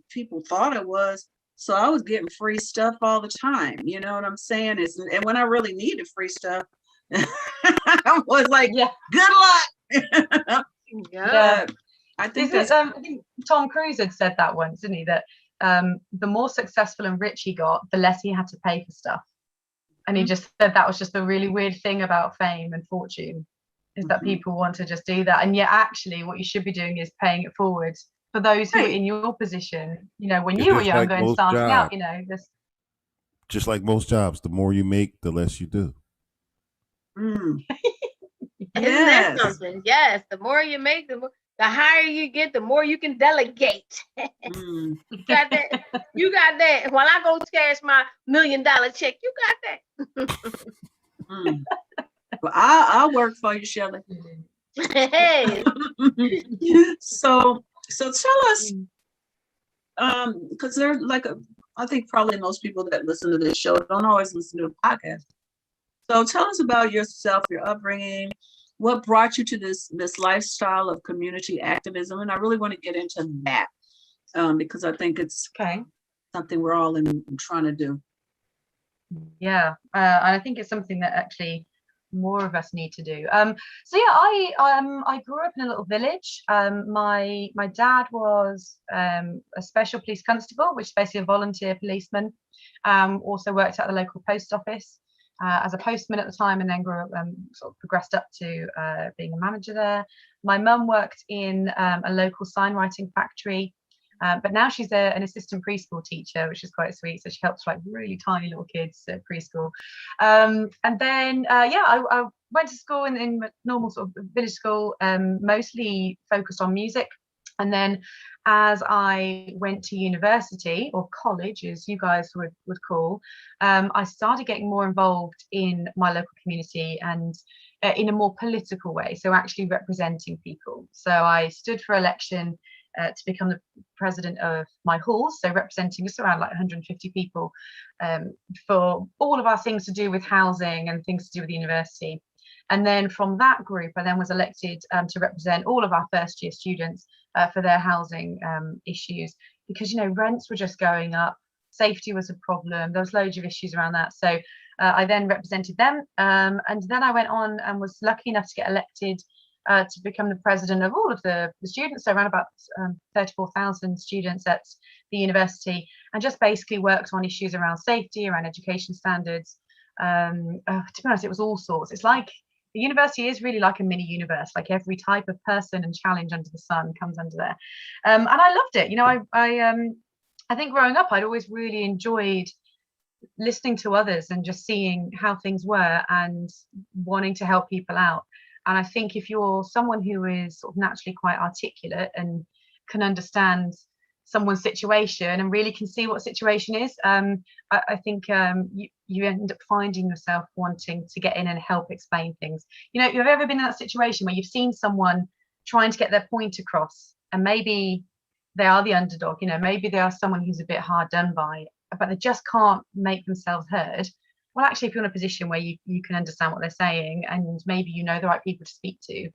people thought I was. So I was getting free stuff all the time. You know what I'm saying? And when I really needed free stuff, I was like, yeah, good luck. Yeah. I think I think Tom Cruise had said that once, didn't he? That the more successful and rich he got, the less he had to pay for stuff. And he just said that was just a really weird thing about fame and fortune, is that people want to just do that. And yet actually what you should be doing is paying it forward for those who are in your position, when you were younger and starting out, just like most jobs, the more you make, the less you do. Isn't that something? Yes, the more you make, the higher you get, the more you can delegate. You got that? You got that. While I go cash my $1 million check, you got that. Well, I'll work for you, Shelley. Hey. So tell us, because there's I think probably most people that listen to this show don't always listen to a podcast. So tell us about yourself, your upbringing, what brought you to this lifestyle of community activism. And I really want to get into that because I think it's something we're all trying to do. Yeah, I think it's something that actually more of us need to do. I grew up in a little village. My dad was a special police constable, which is basically a volunteer policeman. Also worked at the local post office as a postman at the time, and then grew up, sort of progressed up to being a manager there. My mum worked in a local sign writing factory, but now she's an assistant preschool teacher, which is quite sweet. So she helps really tiny little kids at preschool. And then I went to school in normal sort of village school, mostly focused on music. And then as I went to university, or college as you guys would call, I started getting more involved in my local community and in a more political way, so actually representing people. So I stood for election to become the president of my hall, so representing just around 150 people for all of our things to do with housing and things to do with the university. And then from that group, I then was elected to represent all of our first year students for their housing issues, because rents were just going up, safety was a problem, there was loads of issues around that. So I then represented them, and then I went on and was lucky enough to get elected to become the president of all of the students, so around about 34,000 students at the university, and just basically worked on issues around safety, around education standards. To be honest, it was all sorts. It's like the university is really like a mini universe, like every type of person and challenge under the sun comes under there. And I loved it. I think growing up, I'd always really enjoyed listening to others and just seeing how things were and wanting to help people out. And I think if you're someone who is sort of naturally quite articulate and can understand someone's situation and really can see what situation is, I think you end up finding yourself wanting to get in and help explain things. You've ever been in that situation where you've seen someone trying to get their point across, and maybe they are the underdog. You know, maybe they are someone who's a bit hard done by, but they just can't make themselves heard. Well, actually, if you're in a position where you can understand what they're saying, and maybe you know the right people to speak to,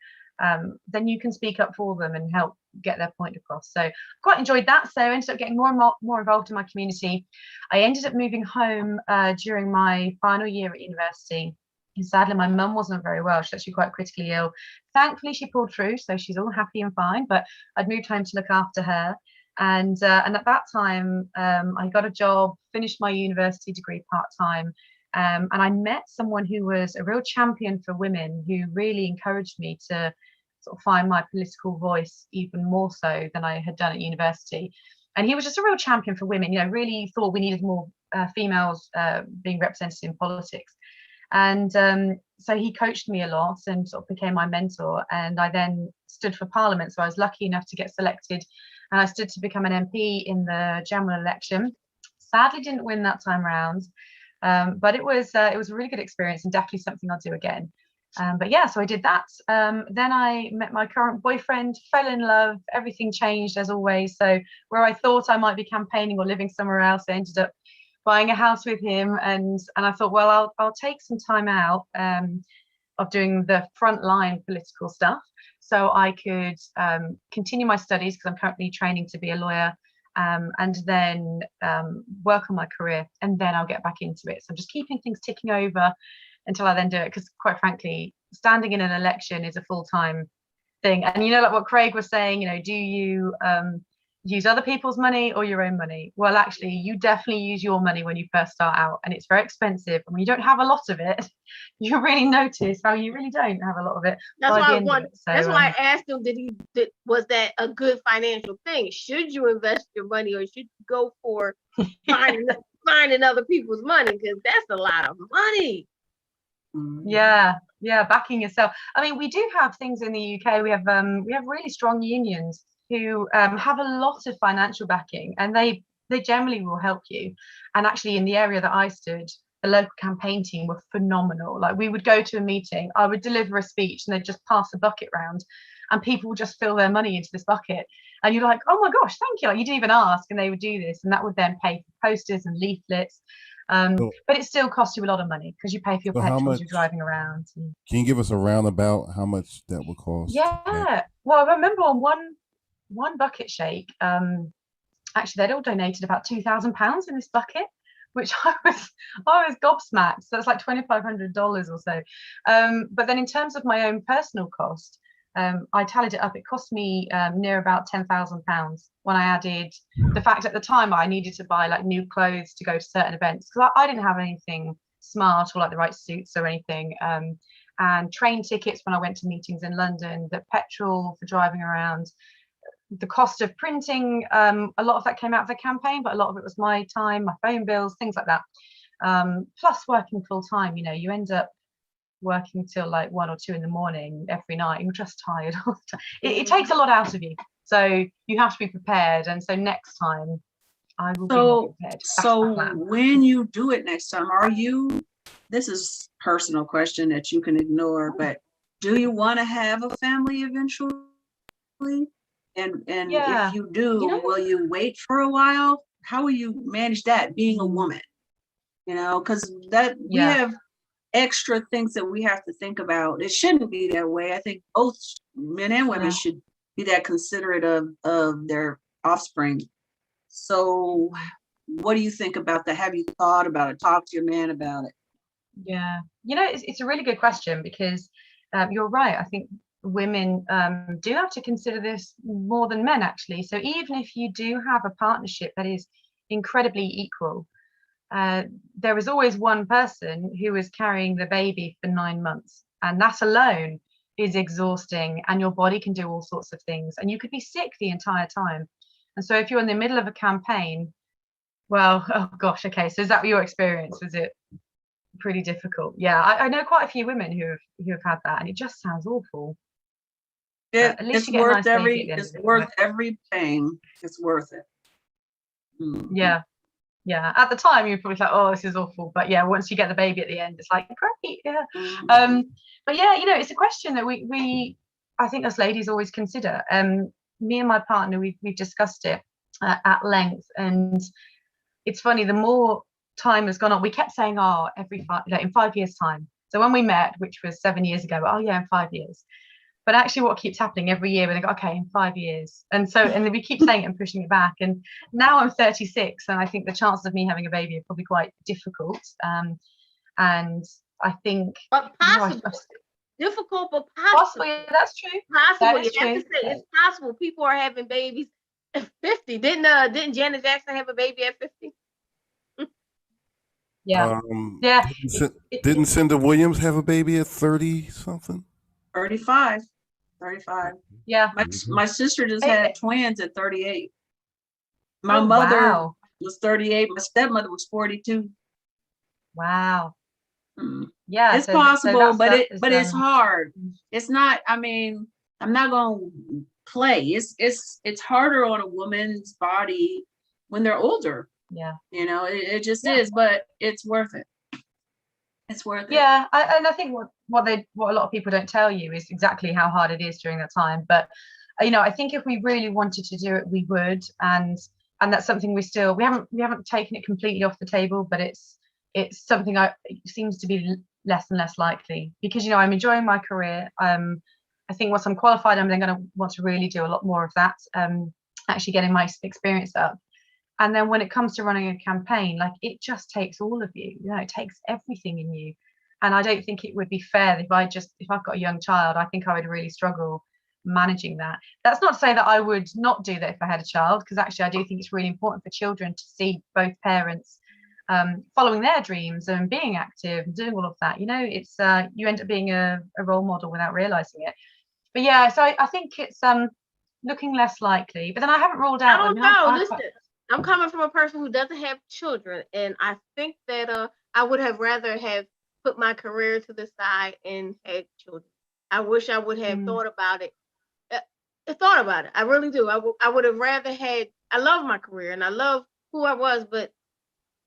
then you can speak up for them and help get their point across. So quite enjoyed that. So I ended up getting more and more involved in my community. I ended up moving home during my final year at university. And sadly, my mum wasn't very well. She's actually quite critically ill. Thankfully, she pulled through, so she's all happy and fine. But I'd moved home to look after her. And at that time, I got a job, finished my university degree part-time. And I met someone who was a real champion for women, who really encouraged me to sort of find my political voice even more so than I had done at university. And he was just a real champion for women, you know, really thought we needed more females being represented in politics. And so he coached me a lot and sort of became my mentor. And I then stood for Parliament. So I was lucky enough to get selected, and I stood to become an MP in the general election. Sadly, didn't win that time round. But it was a really good experience, and definitely something I'll do again. But yeah, so I did that. Then I met my current boyfriend, fell in love, everything changed as always. So where I thought I might be campaigning or living somewhere else, I ended up buying a house with him. And I thought, well, I'll take some time out of doing the frontline political stuff, so I could continue my studies, because I'm currently training to be a lawyer. And then work on my career, and then I'll get back into it. So I'm just keeping things ticking over until I then do it, because quite frankly, standing in an election is a full-time thing. And you know, like what Craig was saying, you know, do you use other people's money or your own money? Well, actually, you definitely use your money when you first start out, and it's very expensive. And when you don't have a lot of it, you really notice how you really don't have a lot of it. That's why I asked him, was that a good financial thing? Should you invest your money, or should you go for finding other people's money? Because that's a lot of money. Yeah, backing yourself. I mean, we do have things in the UK. We have really strong unions who have a lot of financial backing, and they generally will help you. And actually, in the area that I stood, the local campaign team were phenomenal. Like, we would go to a meeting, I would deliver a speech, and they'd just pass a bucket round, and people would just fill their money into this bucket. And you're like, oh my gosh, thank you. Like, you didn't even ask, and they would do this, and that would then pay for posters and leaflets. But it still costs you a lot of money, because you pay for your petrol as you're driving around. Can you give us a roundabout how much that would cost? Yeah. Well, I remember on one bucket shake, actually they'd all donated about £2,000 in this bucket, which I was gobsmacked. So it's like $2,500 or so. But then in terms of my own personal cost, I tallied it up. It cost me near about £10,000 when I added the fact at the time I needed to buy like new clothes to go to certain events, because I didn't have anything smart or like the right suits or anything. And train tickets when I went to meetings in London, the petrol for driving around, the cost of printing, a lot of that came out of the campaign, but a lot of it was my time, my phone bills, things like that. Plus working full time, you know, you end up working till like 1 or 2 in the morning every night. You're just tired all the time. It takes a lot out of you, so you have to be prepared. And so next time I will be more prepared. So when you do it next time, this is a personal question that you can ignore, but do you want to have a family eventually? And if you do, will you wait for a while? How will you manage that, being a woman? You know, because we have extra things that we have to think about. It shouldn't be that way. I think both men and women should be that considerate of their offspring. So what do you think about that? Have you thought about it? Talk to your man about it? Yeah, you know, it's a really good question, because you're right. I think women do have to consider this more than men, actually. So even if you do have a partnership that is incredibly equal, there is always one person who is carrying the baby for 9 months, and that alone is exhausting, and your body can do all sorts of things, and you could be sick the entire time. And so if you're in the middle of a campaign, well, oh gosh, okay, so is that your experience? Was it pretty difficult? Yeah, I know quite a few women who have had that, and it just sounds awful. At least it's worth every pain. It's worth it. Yeah. At the time, you're probably like, oh, this is awful. But yeah, once you get the baby at the end, it's like, great. Yeah. But yeah, you know, it's a question that we I think us ladies always consider. me and my partner, we've discussed it at length, and it's funny, the more time has gone on, we kept saying, oh, in 5 years time. So when we met, which was 7 years ago, oh yeah, in 5 years. But actually what keeps happening every year, we go, okay, in 5 years. And then we keep saying it and pushing it back. And now I'm 36, and I think the chances of me having a baby are probably quite difficult. And I think, but possible. Difficult, but possible. Yeah, that's true. Possible. You have to say it's possible. People are having babies at 50. Didn't Janet Jackson have a baby at 50? Yeah. Didn't Cinda Williams have a baby at 30 something? 35. Yeah. My sister just had twins at 38. My mother was 38. My stepmother was 42. Wow. Yeah, it's possible, but it's hard. It's not. I mean, I'm not gonna play. It's harder on a woman's body when they're older. Yeah, you know, it just is, but it's worth it. It's worth it. Yeah, and I think what a lot of people don't tell you is exactly how hard it is during that time. But you know, I think if we really wanted to do it, we would, and that's something we haven't taken it completely off the table, but it's something it seems to be less and less likely, because, you know, I'm enjoying my career. I think once I'm qualified, I'm then going to want to really do a lot more of that, actually getting my experience up. And then when it comes to running a campaign, like, it just takes all of you, you know, it takes everything in you. And I don't think it would be fair if I've got a young child, I think I would really struggle managing that. That's not to say that I would not do that if I had a child, because actually I do think it's really important for children to see both parents following their dreams and being active and doing all of that. You know, it's you end up being a role model without realizing it. But yeah, so I think it's looking less likely. But then I haven't ruled out. I don't know. Listen, I'm coming from a person who doesn't have children, and I think that I would have rather have put my career to the side and had children. I wish I would have thought about it. I really do. I would have rather had. I love my career and I love who I was, but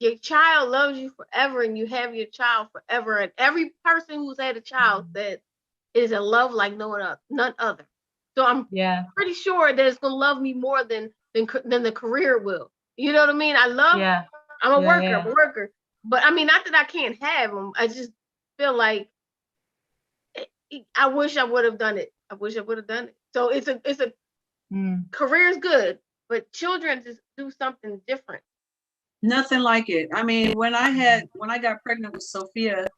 your child loves you forever, and you have your child forever. And every person who's had a child said it is a love like none other. So I'm pretty sure that it's gonna love me more than the career will. You know what I mean? I'm a worker. I'm a worker. But I mean, not that I can't have them. I just feel like I wish I would have done it. So it's a career is good, but children just do something different. Nothing like it. I mean, when I got pregnant with Sophia,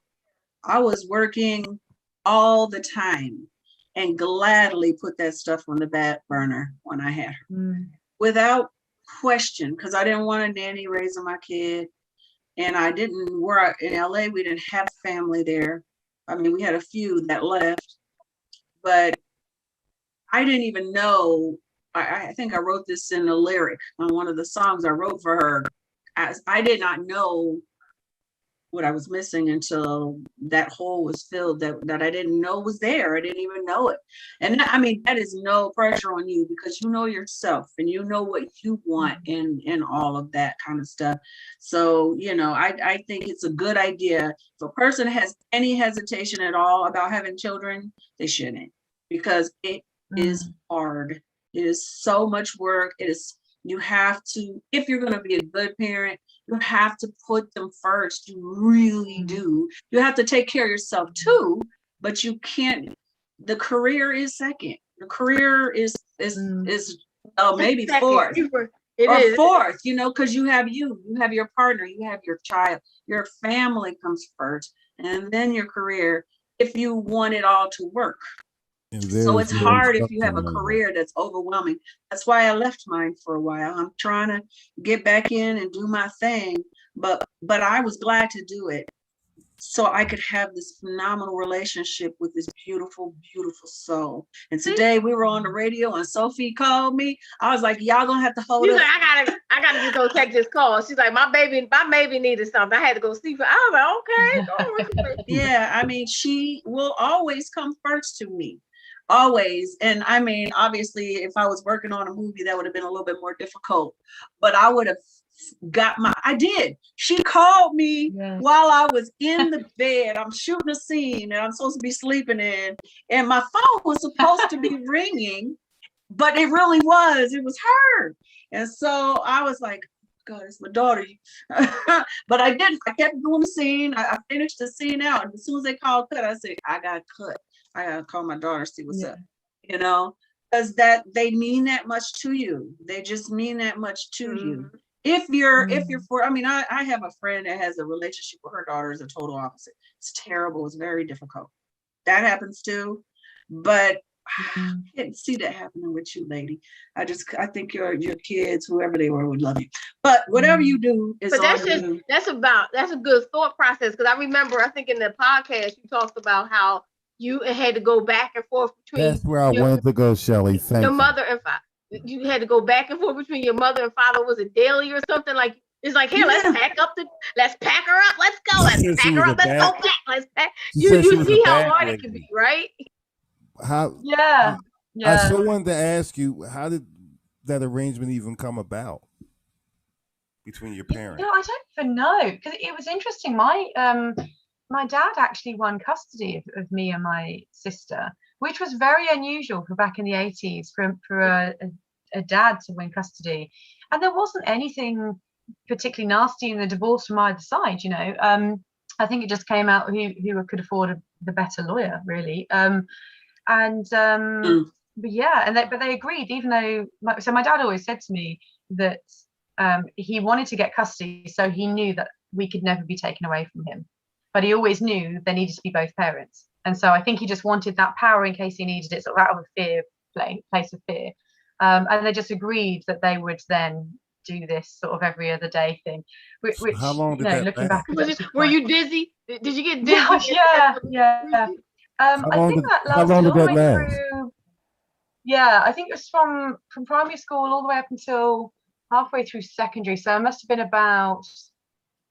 I was working all the time and gladly put that stuff on the back burner when I had her, without question, because I didn't want a nanny raising my kid. And I didn't work in LA. We didn't have family there. I mean, we had a few that left, but I didn't even know. I think I wrote this in a lyric on one of the songs I wrote for her. I did not know what I was missing until that hole was filled that I didn't know was there. I didn't even know it. And I mean, that is no pressure on you, because you know yourself and you know what you want and all of that kind of stuff. So, you know, I think it's a good idea. If a person has any hesitation at all about having children, they shouldn't, because it is hard. It is so much work. You have to, if you're going to be a good parent, you have to put them first. You really do. You have to take care of yourself too, but you can't. The career is second. The career is maybe fourth or fourth. You know, because you have your partner, you have your child, your family comes first, and then your career. If you want it all to work. So it's hard if you have a career that's overwhelming. That's why I left mine for a while. I'm trying to get back in and do my thing, but I was glad to do it so I could have this phenomenal relationship with this beautiful, beautiful soul. And today we were on the radio and Sophie called me. I was like, y'all gonna have to hold up. Like, I gotta just go take this call. She's like, my baby needed something. I had to go see her. I was like, okay. Yeah, I mean, she will always come first to me. Always. And I mean, obviously, if I was working on a movie, that would have been a little bit more difficult, but I would have I did. She called me while I was in the bed. I'm shooting a scene and I'm supposed to be sleeping in, and my phone was supposed to be ringing, but it really was. It was her. And so I was like, God, it's my daughter. But I didn't. I kept doing the scene. I finished the scene out. And as soon as they called cut, I said, I got cut. I got to call my daughter, see what's up. You know, because that they mean that much to you. They just mean that much to you. If you're for, I mean, I have a friend that has a relationship with her daughter is a total opposite. It's terrible. It's very difficult. That happens too. But I didn't see that happening with you, lady. I think your kids, whoever they were, would love you. But whatever you do is. But that's a good thought process, because I remember, I think in the podcast you talked about how you had to go back and forth between. That's where I wanted to go, Shelly. Thank your you. mother and father. You had to go back and forth between your mother and father. Was it daily or something? Like, it's like, hey, let's pack her up. Let's go. Let's pack her up. Let's go back. Let's pack. You see how hard it can be, right? I still wanted to ask you, how did that arrangement even come about between your parents? I don't even know, because it was interesting. My dad actually won custody of me and my sister, which was very unusual for back in the 80s for a dad to win custody. And there wasn't anything particularly nasty in the divorce from either side, you know. I think it just came out who could afford the better lawyer, really. But yeah, but they agreed, even though, so my dad always said to me that he wanted to get custody, so he knew that we could never be taken away from him. But he always knew there needed to be both parents. And so I think he just wanted that power in case he needed it, sort of out of a place of fear. And they just agreed that they would then do this sort of every other day thing. Which how long did that looking back, were you dizzy? Did you get dizzy? Yeah. I think that lasted all the way through. Yeah, I think it was from primary school all the way up until halfway through secondary. So it must have been about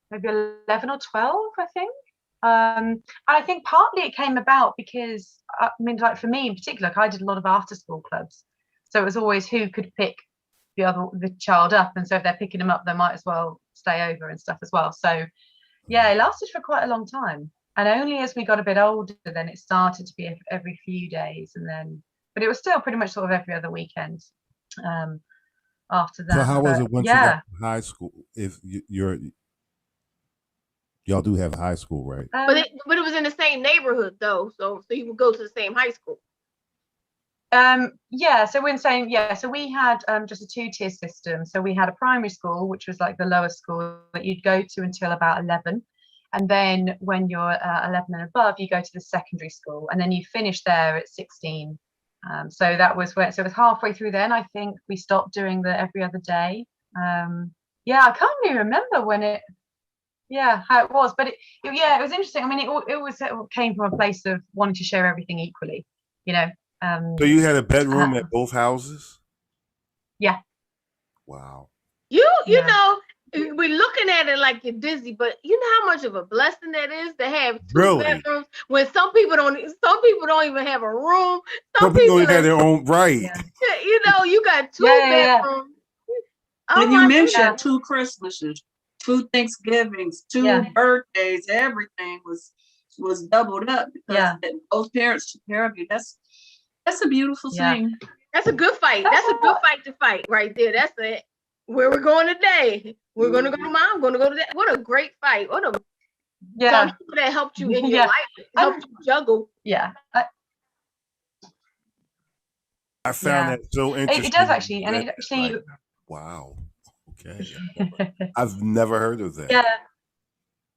maybe 11 or 12, I think. And I think partly it came about because, I mean, like for me in particular, like I did a lot of after school clubs. So it was always who could pick the child up. And so if they're picking them up, they might as well stay over and stuff as well. So yeah, it lasted for quite a long time. And only as we got a bit older, then it started to be every few days. But it was still pretty much sort of every other weekend after that. So how was it once you got to high school? If y'all do have high school, right? But it was in the same neighborhood though, so you would go to the same high school. So we had just a 2-tier system. So we had a primary school, which was like the lowest school that you'd go to until about 11. And then when you're 11 and above, you go to the secondary school, and then you finish there at 16. So that was it was halfway through then, I think, we stopped doing the every other day. I can't really remember how it was, but it was interesting. I mean, it came from a place of wanting to share everything equally, you know. So you had a bedroom at both houses? Yeah. Wow. You know, we're looking at it like you're dizzy, but you know how much of a blessing that is to have two bedrooms when some people don't even have a room. Some people don't have their own, right? Yeah. You know, you got two bedrooms. And you mentioned 2 Christmases, 2 Thanksgivings, 2 birthdays. Everything was doubled up because both parents took care of you. That's a beautiful thing. That's a good fight. That's a good fight to fight right there. That's it. Where we're going today. We're going to go to mom. I'm going to go to that. What a great fight. What a some people that helped you in your life, helped you juggle. Yeah. I found that so interesting. It does actually, and it actually. Wow. Okay. I've never heard of that. Yeah.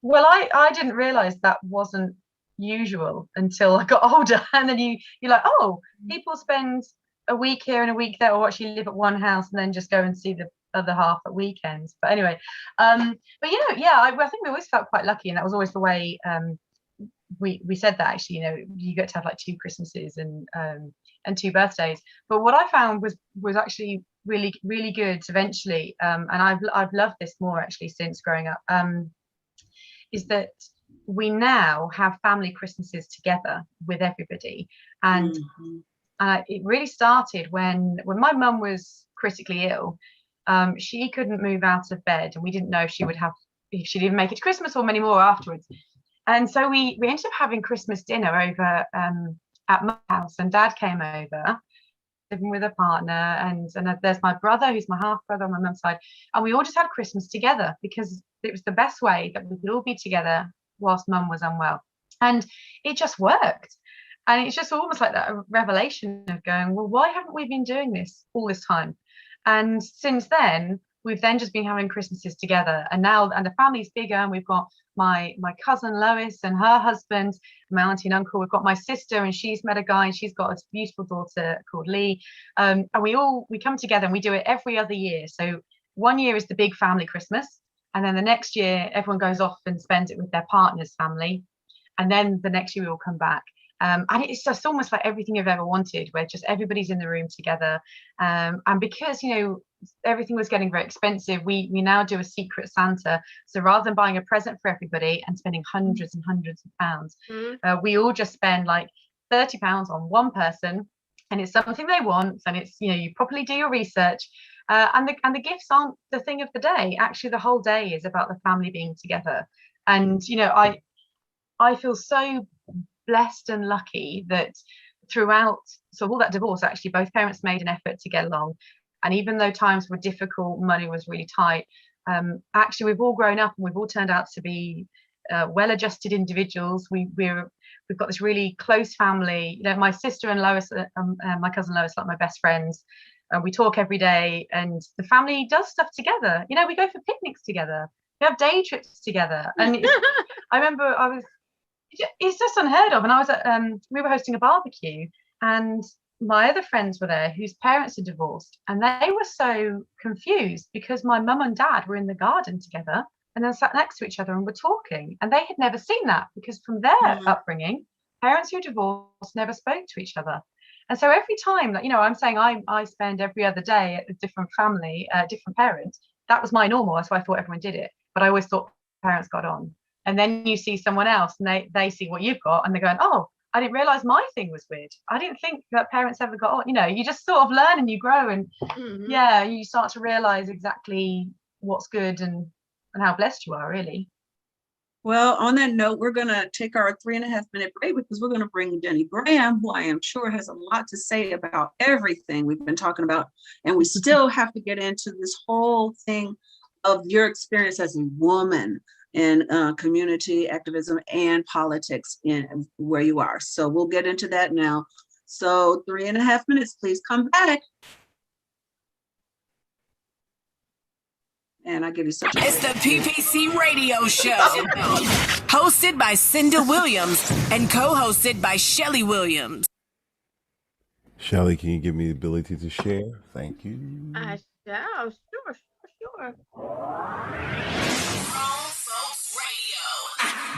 Well, I didn't realize that wasn't usual until I got older, and then you're like, oh, people spend a week here and a week there, or actually live at one house and then just go and see the other half at weekends. But anyway, but you know, I think we always felt quite lucky, and that was always the way we said that actually, you know, you get to have like 2 Christmases and 2 birthdays. But what I found was actually really, really good eventually, and I've loved this more actually since growing up, is that we now have family Christmases together with everybody. And it really started when my mum was critically ill. She couldn't move out of bed, and we didn't know if she'd even make it to Christmas or many more afterwards. And so we ended up having Christmas dinner over at my house, and Dad came over, living with a partner, and there's my brother who's my half brother on my mum's side, and we all just had Christmas together because it was the best way that we could all be together whilst mum was unwell, and it just worked. And it's just almost like that revelation of going, well, why haven't we been doing this all this time? And since then, we've then just been having Christmases together. And now, and the family's bigger, and we've got my cousin Lois and her husband, my auntie and uncle. We've got my sister, and she's met a guy, and she's got a beautiful daughter called Lee. And we come together, and we do it every other year. So one year is the big family Christmas, and then the next year everyone goes off and spends it with their partner's family, and then the next year we all come back. And it's just almost like everything I've ever wanted, where just everybody's in the room together. And because, everything was getting very expensive, we now do a secret Santa. So rather than buying a present for everybody and spending hundreds and hundreds of pounds, we all just spend like £30 on one person, and it's something they want, and it's, you properly do your research. And the gifts aren't the thing of the day. Actually, the whole day is about the family being together. And, I feel so blessed and lucky that throughout all that divorce, actually both parents made an effort to get along, and even though times were difficult, money was really tight, actually we've all grown up, and we've all turned out to be well-adjusted individuals. We've got this really close family. My sister and Lois, my cousin Lois, like my best friends. We talk every day, and the family does stuff together. We go for picnics together, we have day trips together, and I remember it's just unheard of. And I was at we were hosting a barbecue, and my other friends were there whose parents had divorced, and they were so confused because my mum and dad were in the garden together and then sat next to each other and were talking, and they had never seen that because from their upbringing, parents who divorced never spoke to each other. And so every time that I'm saying I spend every other day at a different family, different parents, that was my normal. That's why I thought everyone did it, but I always thought parents got on. And then you see someone else, and they see what you've got, and they're going, oh, I didn't realize my thing was weird. I didn't think that parents ever got on. You just sort of learn and you grow, and you start to realize exactly what's good and how blessed you are, really. Well, on that note, we're going to take our 3.5-minute break because we're going to bring Denny Graham, who I am sure has a lot to say about everything we've been talking about. And we still have to get into this whole thing of your experience as a woman in community activism and politics in where you are. So we'll get into that now. So 3.5 minutes, please come back. And I give you such a It's the PPC Radio Show, hosted by Cinda Williams and co-hosted by Shelly Williams. Shelly, can you give me the ability to share? Thank you. I shall. Sure.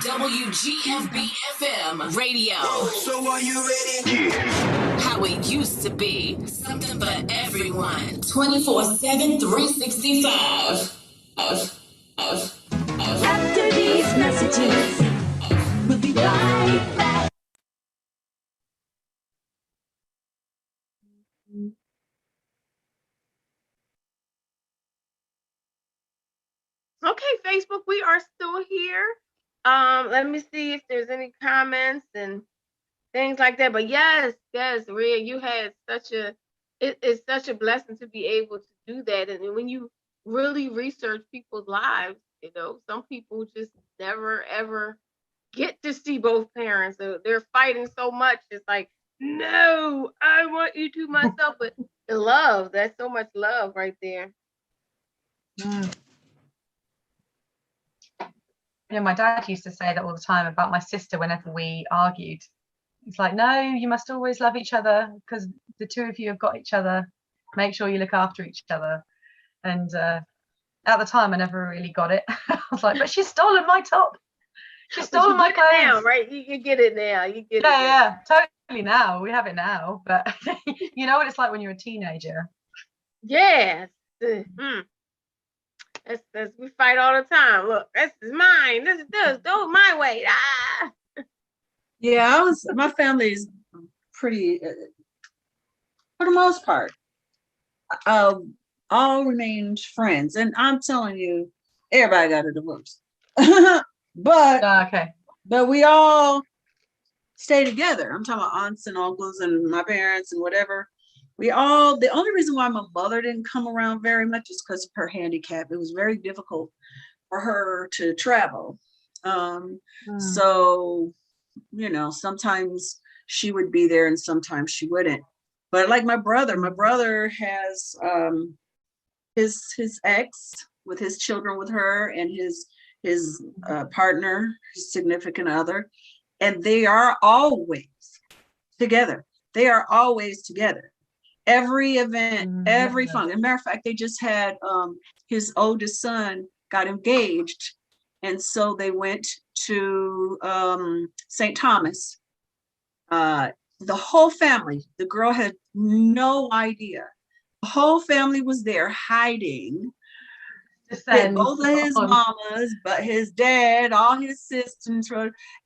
WGFB-FM Radio. So are you ready? Yeah. How it used to be. Something for everyone. 24/7, 365. After these messages, we'll be right back. Okay, Facebook, we are still here. Let me see if there's any comments and things like that. But yes, Rhea, you had it's such a blessing to be able to do that. And when you really research people's lives, some people just never ever get to see both parents. So they're fighting so much. It's like, no, I want you to myself. But the love, that's so much love right there. My dad used to say that all the time about my sister whenever we argued. It's like, no, you must always love each other because the two of you have got each other. Make sure you look after each other. And at the time, I never really got it. I was like, but she's stolen my top. She's stolen my clothes. Now, right? You get it now. You get it. Yeah, totally now. We have it now. But you know what it's like when you're a teenager. Yes. That's we fight all the time. Look, this is mine. This do my way. Ah. Yeah, my family is pretty, for the most part, all remained friends. And I'm telling you, everybody got a divorce. But we all stay together. I'm talking about aunts and uncles and my parents and whatever. the only reason why my mother didn't come around very much is because of her handicap. It was very difficult for her to travel. So, sometimes she would be there and sometimes she wouldn't. But like my brother has his ex with his children with her, and his partner, his significant other, and they are always together. They are always together. Every event, every fun. As a matter of fact, they just had his oldest son got engaged, and so they went to St. Thomas. The whole family, the girl had no idea. The whole family was there hiding. Both of his mamas, but his dad, all his sisters,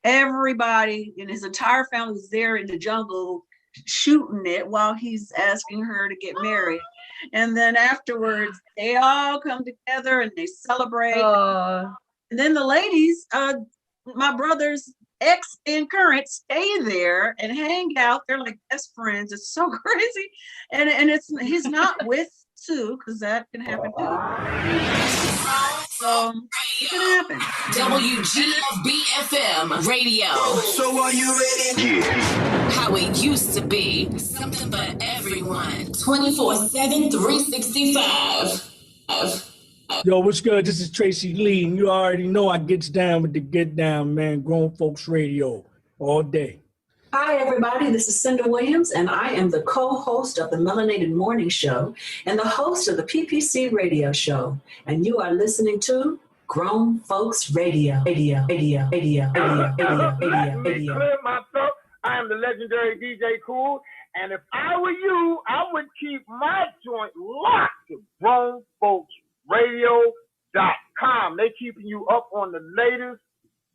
everybody in his entire family was there in the jungle shooting it while he's asking her to get married. And then afterwards, they all come together and they celebrate. And then the ladies, my brother's ex and current, stay there and hang out. They're like best friends. It's so crazy. And he's not with Sue, because that can happen too. So it can happen. WGFB-FM radio. So are you ready? Yeah. How it used to be. Something for everyone. 24/7, 365. Yo, what's good? This is Tracy Lee, and you already know I gets down with the get down, man. Grown Folks Radio all day. Hi, everybody. This is Cinda Williams, and I am the co-host of the Melanated Morning Show and the host of the PPC Radio Show. And you are listening to Grown Folks Radio. Let me clear my throat. I am the legendary DJ Cool, and if I were you, I would keep my joint locked to GrownFolksRadio.com. They keeping you up on the latest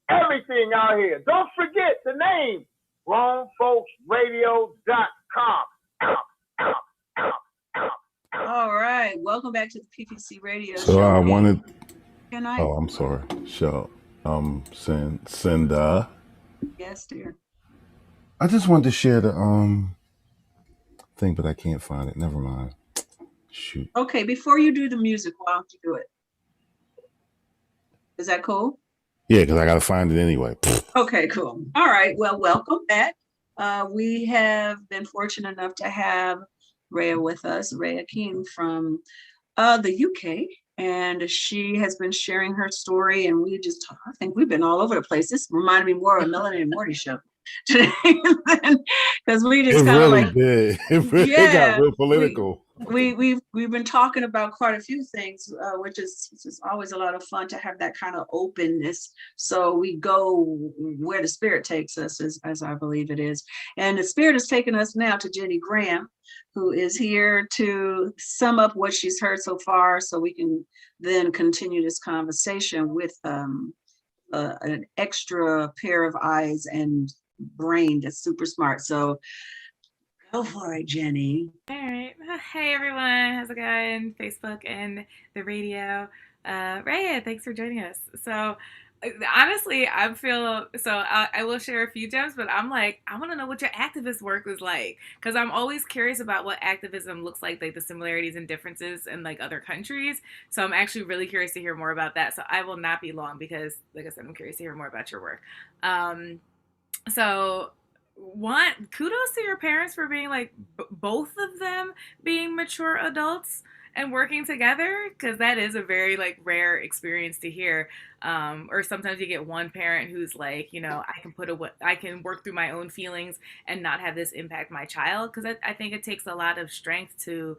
everything out here. Don't forget the name. GrownFolksRadio.com. All right, welcome back to the PPC Radio So Show. I wanted. Can I? Oh, I'm sorry. Show. Cinda. Yes, dear. I just wanted to share the thing, but I can't find it. Never mind. Shoot. Okay, before you do the music, why don't you do it? Is that cool? Yeah, because I gotta find it anyway. Okay, cool. All right. Well, welcome back. We have been fortunate enough to have Rhea with us, Rhea King from the UK, and she has been sharing her story. And I think we've been all over the place. This reminded me more of a Melanated Morning Show today, because we just kind of like did. It got real political. We've been talking about quite a few things, which is always a lot of fun to have that kind of openness. So we go where the spirit takes us, as I believe it is. And the spirit has taken us now to Jenny Graham, who is here to sum up what she's heard so far, so we can then continue this conversation with an extra pair of eyes and brain that's super smart. So go for it, Jenny. All right. Hey, everyone. How's it going? Facebook and the radio. Rhea, thanks for joining us. So, honestly, I will share a few gems, but I'm like, I want to know what your activist work was like, because I'm always curious about what activism looks like the similarities and differences in like other countries. So I'm actually really curious to hear more about that. So I will not be long because, like I said, I'm curious to hear more about your work. Kudos to your parents for being like both of them being mature adults and working together, because that is a very like rare experience to hear. Or sometimes you get one parent who's like, I can work through my own feelings and not have this impact my child, because I think it takes a lot of strength to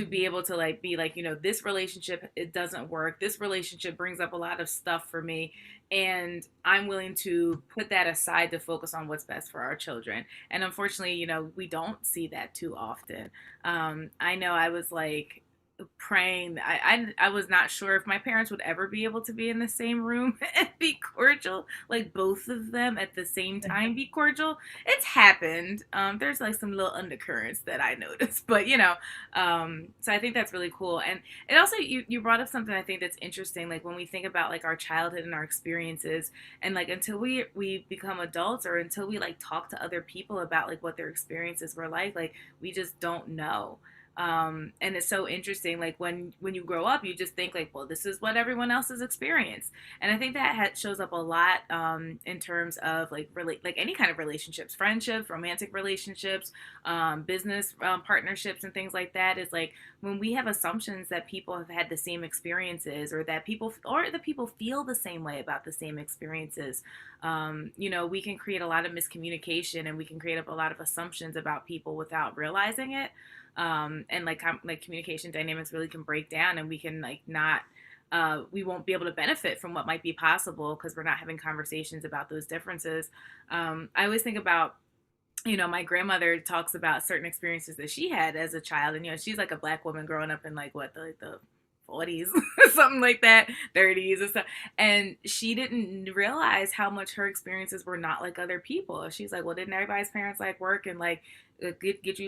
be able to like be like, this relationship, it doesn't work. This relationship brings up a lot of stuff for me, and I'm willing to put that aside to focus on what's best for our children. And unfortunately, we don't see that too often. I know I was like, praying. I was not sure if my parents would ever be able to be in the same room and be cordial, like both of them at the same time be cordial. It's happened. There's like some little undercurrents that I noticed, but so I think that's really cool. And it also, you brought up something I think that's interesting, like when we think about like our childhood and our experiences, and like until we become adults, or until we like talk to other people about like what their experiences were like we just don't know. And it's so interesting, like when you grow up, you just think like, well, this is what everyone else has experienced. And I think that shows up a lot in terms of like any kind of relationships, friendships, romantic relationships, business partnerships, and things like that. Is like when we have assumptions that people have had the same experiences, or that people feel the same way about the same experiences. We can create a lot of miscommunication, and we can create up a lot of assumptions about people without realizing it. And like communication dynamics really can break down, and we can like not we won't be able to benefit from what might be possible because we're not having conversations about those differences. I always think about, my grandmother talks about certain experiences that she had as a child, and she's like a Black woman growing up in like the 40s, something like that, 30s and stuff. And she didn't realize how much her experiences were not like other people. She's like, well, didn't everybody's parents like work and like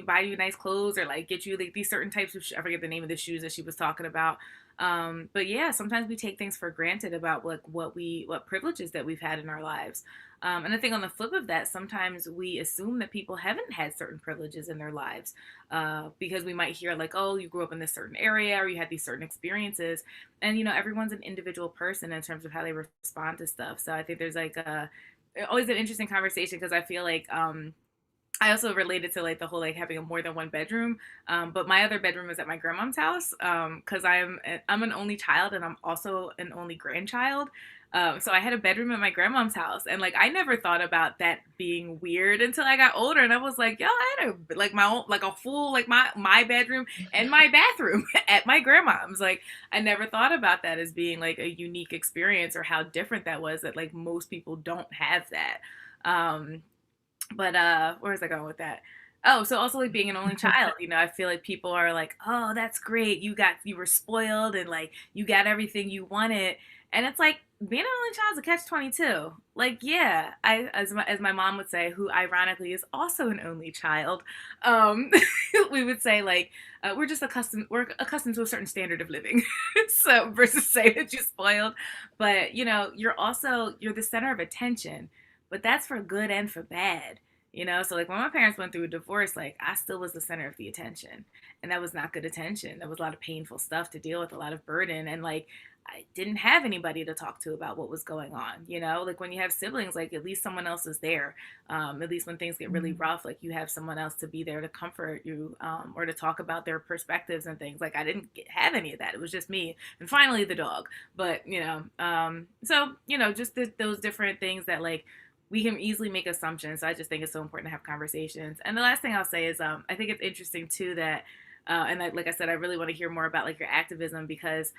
buy you nice clothes, or like get you like these certain types of I forget the name of the shoes that she was talking about. But yeah, sometimes we take things for granted about like what privileges that we've had in our lives. And I think on the flip of that, sometimes we assume that people haven't had certain privileges in their lives because we might hear like, oh, you grew up in this certain area, or you had these certain experiences. And, everyone's an individual person in terms of how they respond to stuff. So I think there's like always an interesting conversation, because I feel like I also related to like the whole like having a more than one bedroom, but my other bedroom is at my grandmom's house because I'm an only child, and I'm also an only grandchild. So I had a bedroom at my grandmom's house, and like I never thought about that being weird until I got older, and I was like, yo, I had my own, like a full like my bedroom and my bathroom at my grandmom's. Like I never thought about that as being like a unique experience, or how different that was, that like most people don't have that. But where was I going with that? Oh, so also like being an only child, I feel like people are like, oh, that's great. You were spoiled, and like you got everything you wanted. And it's like, being an only child is a catch-22. Like, yeah, as my mom would say, who ironically is also an only child, we would say like, we're accustomed to a certain standard of living. So versus saying that you're spoiled, but you're the center of attention, but that's for good and for bad. So like when my parents went through a divorce, like I still was the center of the attention, and that was not good attention. There was a lot of painful stuff to deal with, a lot of burden, and like I didn't have anybody to talk to about what was going on. Like when you have siblings, like at least someone else is there. At least when things get really rough, like you have someone else to be there to comfort you, or to talk about their perspectives and things. Like I didn't have any of that. It was just me, and finally the dog. But so just those different things that like we can easily make assumptions. So I just think it's so important to have conversations. And the last thing I'll say is I think it's interesting too that and like I said, I really want to hear more about like your activism, because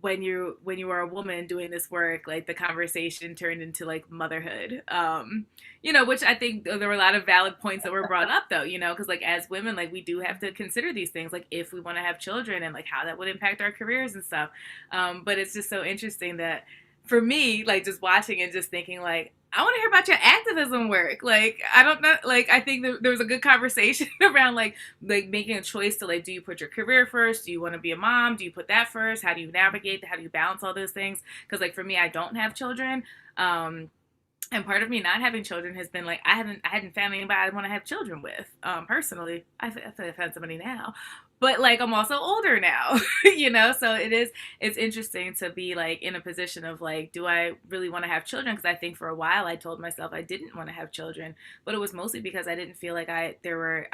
when you are a woman doing this work, like the conversation turned into like motherhood, which I think there were a lot of valid points that were brought up though, because like as women, like we do have to consider these things, like if we want to have children, and like how that would impact our careers and stuff. But it's just so interesting that for me, like just watching and just thinking like, I want to hear about your activism work. Like, I don't know, like, I think there was a good conversation around like making a choice to like, do you put your career first? Do you want to be a mom? Do you put that first? How do you navigate? How do you balance all those things? Because like for me, I don't have children. And part of me not having children has been like, I hadn't found anybody I want to have children with. Personally, I feel like I've had somebody now, but like, I'm also older now, so it's interesting to be like in a position of like, do I really want to have children? Because I think for a while I told myself I didn't want to have children, but it was mostly because I didn't feel like I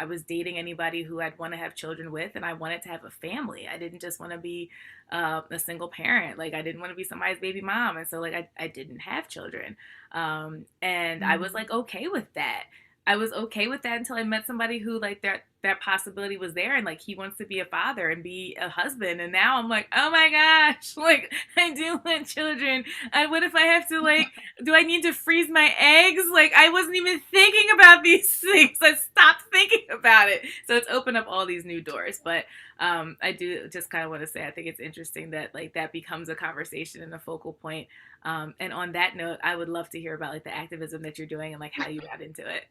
was dating anybody who I'd want to have children with, and I wanted to have a family. I didn't just want to be a single parent. Like I didn't want to be somebody's baby mom. And so like, I didn't have children. And I was like, okay with that. I was okay with that until I met somebody who like that possibility was there, and like he wants to be a father and be a husband, and now I'm like, oh my gosh, like I do want children, and what if I have to, like, do I need to freeze my eggs? Like I wasn't even thinking about these things. I stopped thinking about it, so it's opened up all these new doors. But I do just kind of want to say I think it's interesting that like that becomes a conversation and a focal point. And on that note, I would love to hear about like the activism that you're doing and like how you got into it.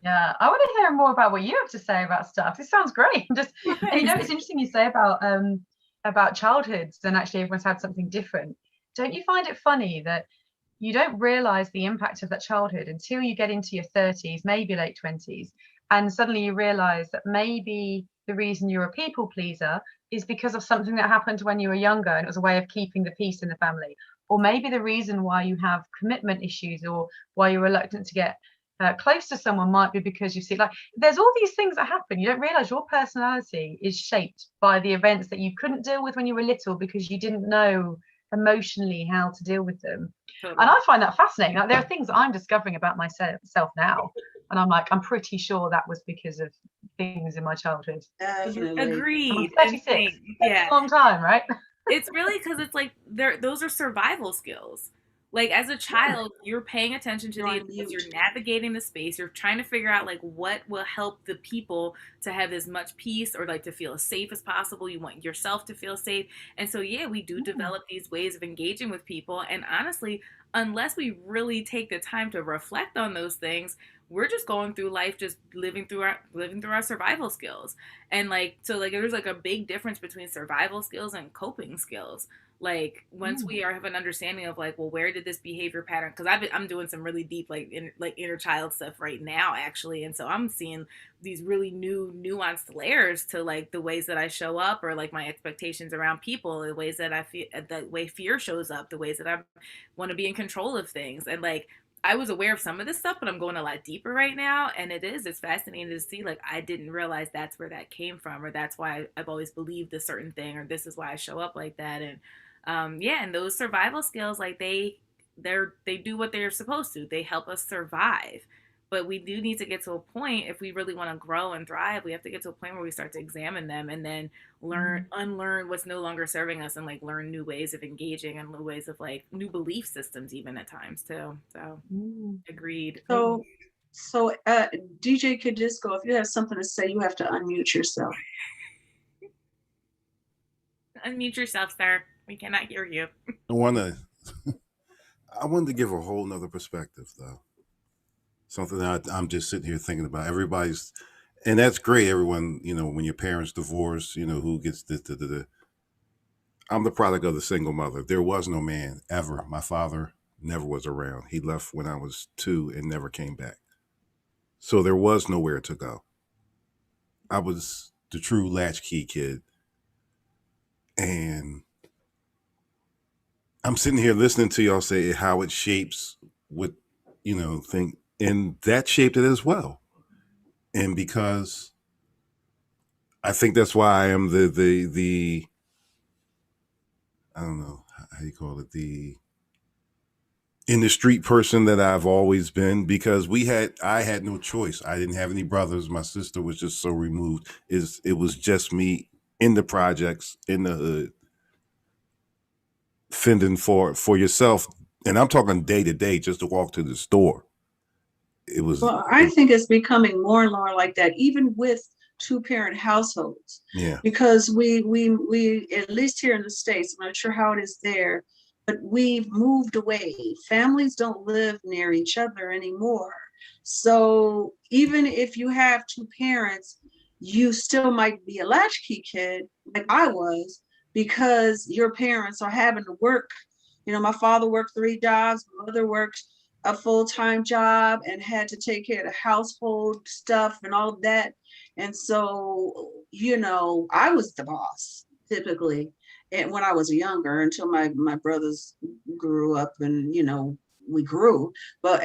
Yeah, I want to hear more about what you have to say about stuff. This sounds great. Just, and you know, it's interesting you say about childhoods and actually everyone's had something different. Don't you find it funny that you don't realize the impact of that childhood until you get into your 30s, maybe late 20s, and suddenly you realize that maybe the reason you're a people pleaser is because of something that happened when you were younger and it was a way of keeping the peace in the family. Or maybe the reason why you have commitment issues or why you're reluctant to get close to someone might be because you see, like, there's all these things that happen. You don't realize your personality is shaped by the events that you couldn't deal with when you were little because you didn't know emotionally how to deal with them. Totally. And I find that fascinating. Like, there are things that I'm discovering about myself now, and I'm like, I'm pretty sure that was because of things in my childhood. Definitely. Agreed. I'm 36. Yeah, a long time, right? It's really because it's like those are survival skills. Like as a child, you're paying attention to the adults, you're navigating the space, you're trying to figure out like what will help the people to have as much peace or like to feel as safe as possible. You want yourself to feel safe. And so, yeah, we do develop these ways of engaging with people. And honestly, unless we really take the time to reflect on those things, we're just going through life, just living through our survival skills. And like, so like there's like a big difference between survival skills and coping skills. Like once we have an understanding of like, well, where did this behavior pattern? Because I'm doing some really deep inner child stuff right now, actually, and so I'm seeing these really new nuanced layers to like the ways that I show up or like my expectations around people, the ways that I feel, the way fear shows up, the ways that I want to be in control of things, and like I was aware of some of this stuff, but I'm going a lot deeper right now, and it's fascinating to see like I didn't realize that's where that came from, or that's why I've always believed a certain thing, or this is why I show up like that, and and those survival skills, like they do what they're supposed to. They help us survive. But we do need to get to a point, if we really want to grow and thrive, we have to get to a point where we start to examine them and then unlearn what's no longer serving us and like learn new ways of engaging and new ways of like new belief systems even at times too. So agreed. So DJ Kid Disco, if you have something to say, you have to unmute yourself. Unmute yourself, sir. We cannot hear you. I wanted to give a whole nother perspective, though. Something that I'm just sitting here thinking about. Everybody's, and that's great. Everyone, when your parents divorce, who gets this. I'm the product of the single mother. There was no man ever. My father never was around. He left when I was 2 and never came back. So there was nowhere to go. I was the true latchkey kid. And I'm sitting here listening to y'all say how it shapes what, think, and that shaped it as well. And because I think that's why I am the I don't know how you call it, the in the street person that I've always been, because I had no choice. I didn't have any brothers. My sister was just so removed. It was just me in the projects, in the hood, fending for yourself. And I'm talking day to day, just to walk to the store. It was. Well, I think it's becoming more and more like that, even with 2-parent households. Yeah. Because we at least here in the States, I'm not sure how it is there, but we've moved away. Families don't live near each other anymore. So even if you have 2 parents, you still might be a latchkey kid, like I was, because your parents are having to work. My father worked 3 jobs, my mother worked a full-time job and had to take care of the household stuff and all of that. And so, I was the boss typically. And when I was younger, until my brothers grew up and, we grew. But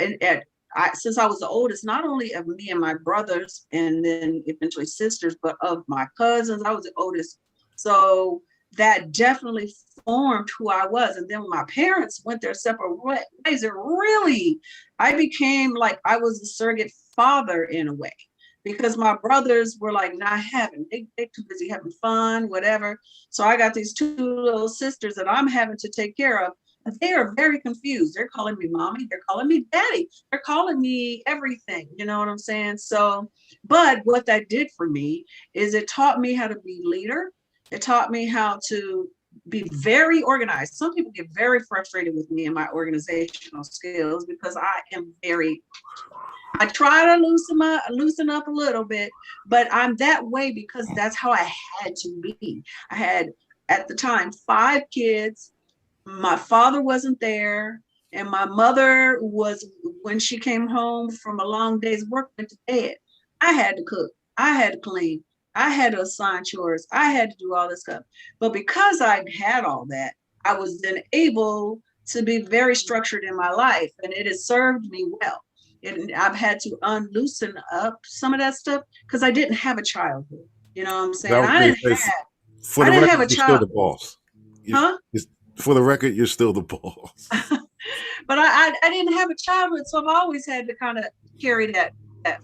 since I was the oldest, not only of me and my brothers and then eventually sisters, but of my cousins, I was the oldest. So that definitely formed who I was. And then when my parents went their separate ways, I became like I was a surrogate father in a way. because my brothers were like not having, they too busy having fun, whatever. So I got these 2 little sisters that I'm having to take care of. And they are very confused. They're calling me mommy. They're calling me daddy. They're calling me everything. You know what I'm saying? So, but what that did for me is it taught me how to be leader. It taught me how to be very organized. Some people get very frustrated with me and my organizational skills because I try to loosen up a little bit, but I'm that way because that's how I had to be. I had, at the time, 5 kids. My father wasn't there, and my mother was, when she came home from a long day's work, went to bed. I had to cook. I had to clean. I had to assign chores. I had to do all this stuff. But because I had all that, I was then able to be very structured in my life, and it has served me well. And I've had to unloosen up some of that stuff because I didn't have a childhood. You know what I'm saying? I didn't have a You're still child. the boss. Huh? For the record, you're still the boss. But I didn't have a childhood, so I've always had to kind of carry that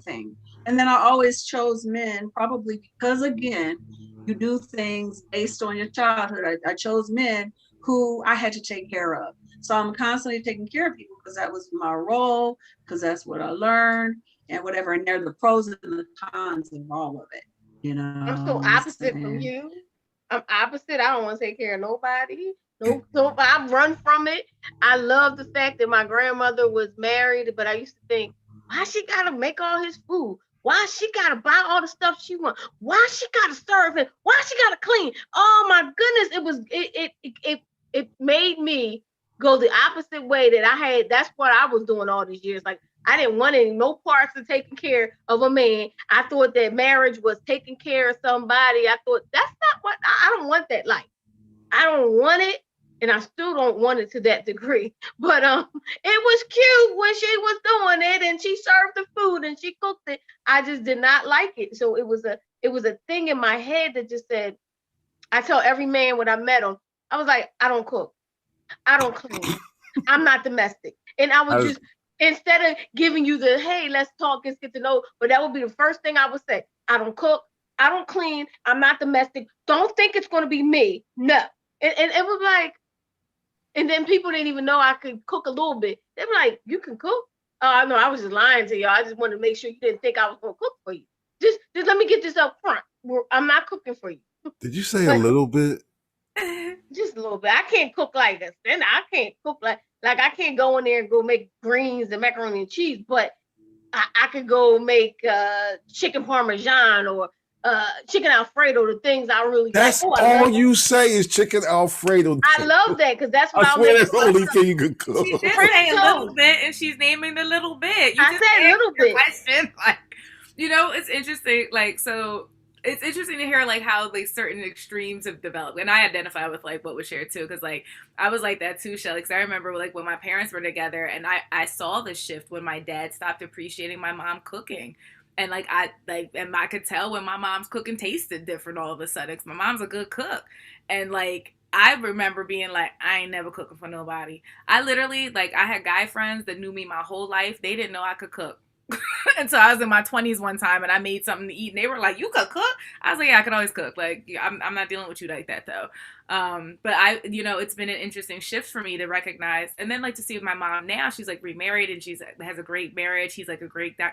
thing. And then I always chose men, probably because, again, you do things based on your childhood. I chose men who I had to take care of. So I'm constantly taking care of people because that was my role, because that's what I learned and whatever. And there are the pros and the cons of all of it. You know, I'm so opposite from you. I'm opposite. I don't want to take care of nobody. No, I run from it. I love the fact that my grandmother was married, but I used to think, why she gotta make all his food? Why she gotta buy all the stuff she wants? Why she gotta serve it? Why she gotta clean? Oh my goodness! It made me go the opposite way that I had. That's what I was doing all these years. Like I didn't want no parts of taking care of a man. I thought that marriage was taking care of somebody. I thought that's not what I don't want that life. I don't want it. And I still don't want it to that degree. But it was cute when she was doing it and she served the food and she cooked it. I just did not like it. So it was a thing in my head that just said, I tell every man when I met him, I was like, I don't cook. I don't clean. I'm not domestic. And I would just, instead of giving you the, hey, let's talk, let's get to know, but that would be the first thing I would say. I don't cook. I don't clean. I'm not domestic. Don't think it's going to be me. No. And it was like, and then people didn't even know I could cook a little bit. They were like, you can cook? Oh, no, I was just lying to y'all. I just wanted to make sure you didn't think I was going to cook for you. Just let me get this up front. I'm not cooking for you. Did you say a little bit? Just a little bit. I can't cook like this. And I can't cook like I can't go in there and go make greens and macaroni and cheese, but I could go make chicken parmesan or chicken Alfredo, the things I really That's like. all you say is chicken Alfredo. I love that because that's what I swear that's the only thing you can cook. She did say a little bit, and she's naming the little bit. You I just said a little bit. Question, like, it's interesting. Like, so it's interesting to hear like how like certain extremes have developed, and I identify with like what was shared too, because like I was like that too, Shelly. Because I remember like when my parents were together, and I saw the shift when my dad stopped appreciating my mom cooking. And I could tell when my mom's cooking tasted different all of a sudden. 'Cause my mom's a good cook, and like I remember being like, I ain't never cooking for nobody. I literally I had guy friends that knew me my whole life. They didn't know I could cook. And so I was in my 20s one time and I made something to eat and they were like, you could cook? I was like, yeah, I could always cook. Like, I'm not dealing with you like that though. But it's been an interesting shift for me to recognize, and then like to see with my mom now, she's like remarried and has a great marriage. He's like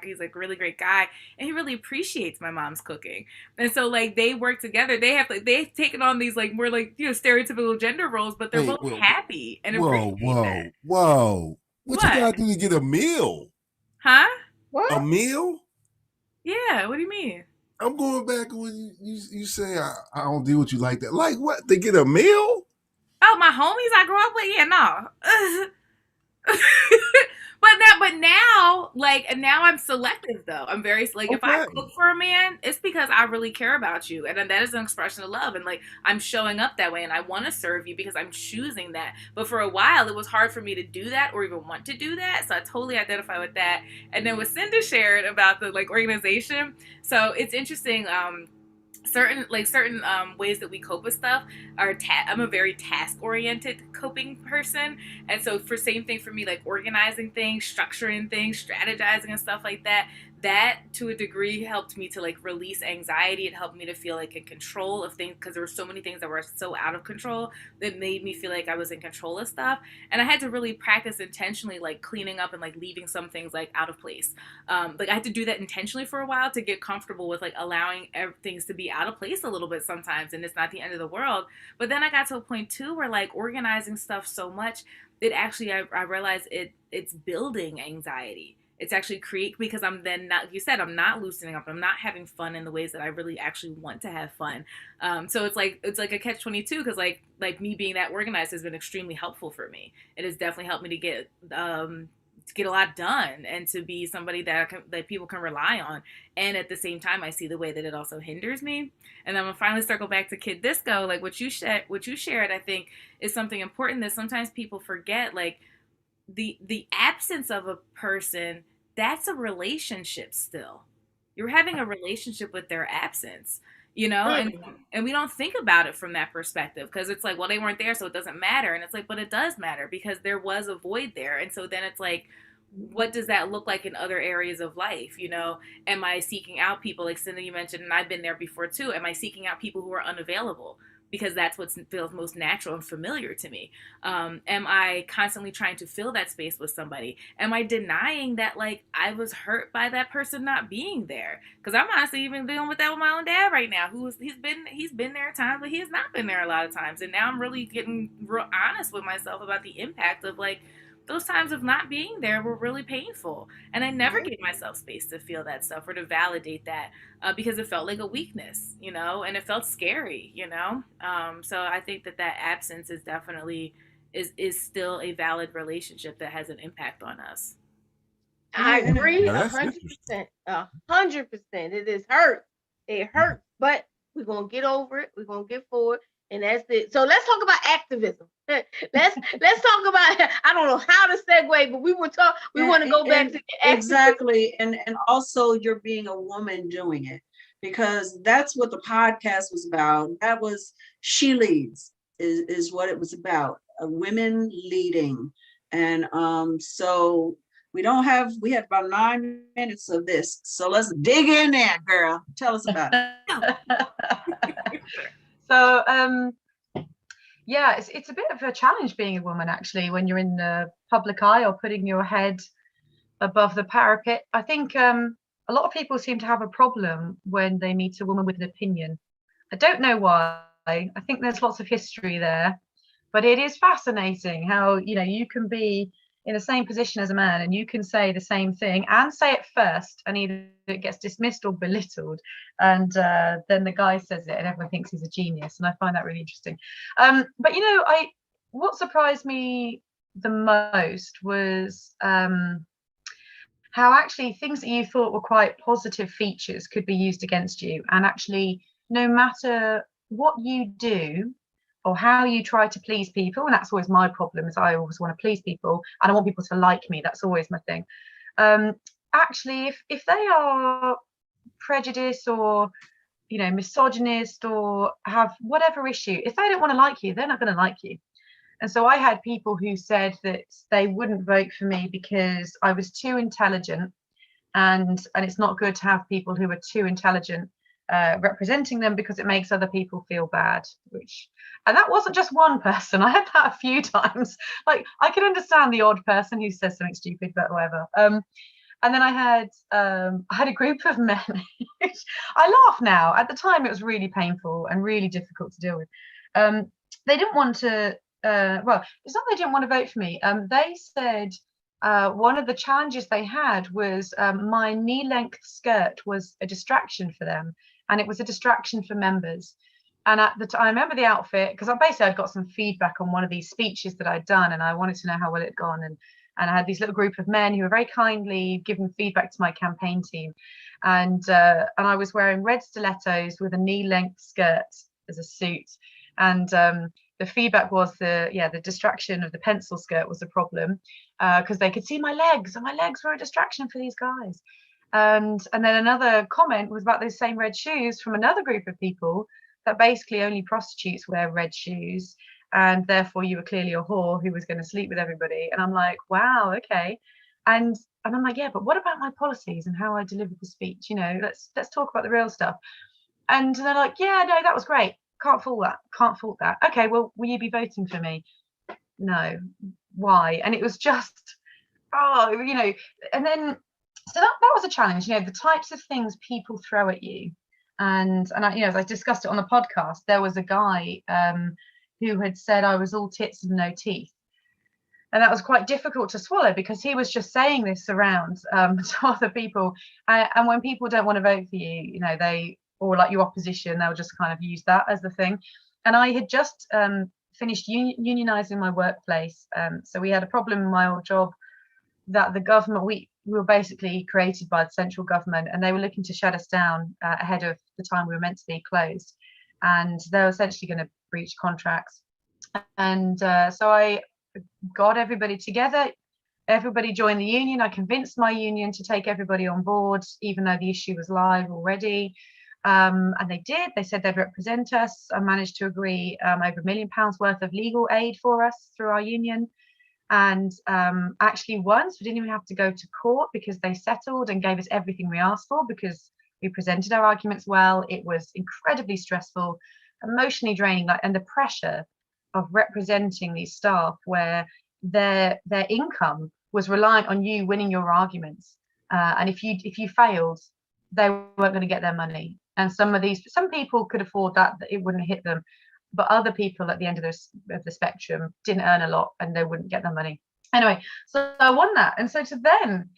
he's like a really great guy, and he really appreciates my mom's cooking. And so like they work together. They've taken on these like more like stereotypical gender roles, but they're both happy and appreciate that. Whoa! What you gotta do to get a meal? Huh? What? A meal? Yeah. What do you mean? I'm going back when you say I don't deal with you like that. Like what? To get a meal? Oh, my homies I grew up with? Yeah, no. But now, now I'm selective though. I'm very like, if I cook for a man, it's because I really care about you, and that is an expression of love. And like, I'm showing up that way, and I want to serve you because I'm choosing that. But for a while, it was hard for me to do that or even want to do that. So I totally identify with that. And then what Cinda shared about the like organization. So it's interesting. Certain ways that we cope with stuff are I'm a very task oriented coping person, and so same thing for me, like organizing things, structuring things, strategizing and stuff like that that to a degree helped me to like release anxiety. It helped me to feel like in control of things, because there were so many things that were so out of control that made me feel like I was in control of stuff. And I had to really practice intentionally, like cleaning up and like leaving some things like out of place. Like I had to do that intentionally for a while to get comfortable with like allowing things to be out of place a little bit sometimes, and it's not the end of the world. But then I got to a point too where like organizing stuff so much, it actually, I realized it's building anxiety. It's actually because I'm then not, you said, I'm not loosening up. I'm not having fun in the ways that I really actually want to have fun. So it's like a catch-22, because like me being that organized has been extremely helpful for me. It has definitely helped me to get a lot done and to be somebody that people can rely on. And at the same time, I see the way that it also hinders me. And then I'm gonna finally circle back to Kid Disco. Like what you shared, I think is something important that sometimes people forget. Like the absence of a person, that's a relationship still. You're having a relationship with their absence, and we don't think about it from that perspective, because it's like, well, they weren't there, so it doesn't matter. And it's like, but it does matter, because there was a void there. And so then it's like, what does that look like in other areas of life? Am I seeking out people, like Cindy, you mentioned, and I've been there before too. Am I seeking out people who are unavailable? Because that's what feels most natural and familiar to me. Am I constantly trying to fill that space with somebody? Am I denying that, like, I was hurt by that person not being there? Because I'm honestly even dealing with that with my own dad right now, he's been there at times, but he has not been there a lot of times. And now I'm really getting real honest with myself about the impact of, like, those times of not being there were really painful. And I never gave myself space to feel that stuff or to validate that, because it felt like a weakness, and it felt scary, So I think that absence is definitely is still a valid relationship that has an impact on us. I agree 100%. 100%. It is hurt. It hurts, but we're going to get over it. We're going to get forward. And that's it. So let's talk about activism. Let's talk about, I don't know how to segue, but we want to go back to exactly. And also you're being a woman doing it, because that's what the podcast was about. That was She Leads is what it was about, women leading. And so we have about 9 minutes of this. So let's dig in there, girl. Tell us about it. So it's a bit of a challenge being a woman, actually, when you're in the public eye or putting your head above the parapet. I think a lot of people seem to have a problem when they meet a woman with an opinion. I don't know why. I think there's lots of history there, but it is fascinating how you can be in the same position as a man and you can say the same thing and say it first, and either it gets dismissed or belittled, and then the guy says it and everyone thinks he's a genius. And I find that really interesting. But what surprised me the most was how actually things that you thought were quite positive features could be used against you. And actually, no matter what you do or how you try to please people, and that's always my problem, is I always want to please people and I want people to like me. That's always my thing. Actually, if they are prejudiced or misogynist or have whatever issue, if they don't want to like you, they're not going to like you. And so I had people who said that they wouldn't vote for me because I was too intelligent, and it's not good to have people who are too intelligent representing them because it makes other people feel bad. And that wasn't just one person. I had that a few times. Like, I can understand the odd person who says something stupid, but whatever. And then I had a group of men. I laugh now. At the time, it was really painful and really difficult to deal with. They didn't want to. Well, it's not they didn't want to vote for me. They said one of the challenges they had was my knee-length skirt was a distraction for them, and it was a distraction for members. And at the time, I remember the outfit, because I'd got some feedback on one of these speeches that I'd done, and I wanted to know how well it had gone. And I had this little group of men who were very kindly giving feedback to my campaign team. And I was wearing red stilettos with a knee-length skirt as a suit. And the feedback was the distraction of the pencil skirt was a problem, because they could see my legs, and my legs were a distraction for these guys. And then another comment was about those same red shoes from another group of people, that basically only prostitutes wear red shoes, and therefore you were clearly a whore who was going to sleep with everybody. And I'm like, wow, okay. And I'm like, yeah, but what about my policies and how I delivered the speech? You know, let's talk about the real stuff. And they're like, yeah, no, that was great. Can't fault that. Can't fault that. Okay, well, will you be voting for me? No. Why? And it was just, you know, and then, so that was a challenge, you know, the types of things people throw at you. And I, you know, as I discussed it on the podcast, there was a guy who had said I was all tits and no teeth. And that was quite difficult to swallow because he was just saying this around to other people. And when people don't want to vote for you, you know, or like your opposition, they'll just kind of use that as the thing. And I had just finished unionizing my workplace. So we had a problem in my old job that the government, we were basically created by the central government, and they were looking to shut us down ahead of the time we were meant to be closed. And they were essentially going to breach contracts. And so I got everybody together. Everybody joined the union. I convinced my union to take everybody on board, even though the issue was live already. And they did. They said they'd represent us. I managed to agree over £1 million worth of legal aid for us through our union. And actually once we didn't even have to go to court because they settled and gave us everything we asked for because we presented our arguments well. It was incredibly stressful, emotionally draining, and the pressure of representing these staff where their income was reliant on you winning your arguments. And if you failed, they weren't going to get their money. And some people could afford that it wouldn't hit them, but other people at the end of the spectrum didn't earn a lot and they wouldn't get their money. Anyway, so I won that. And so to then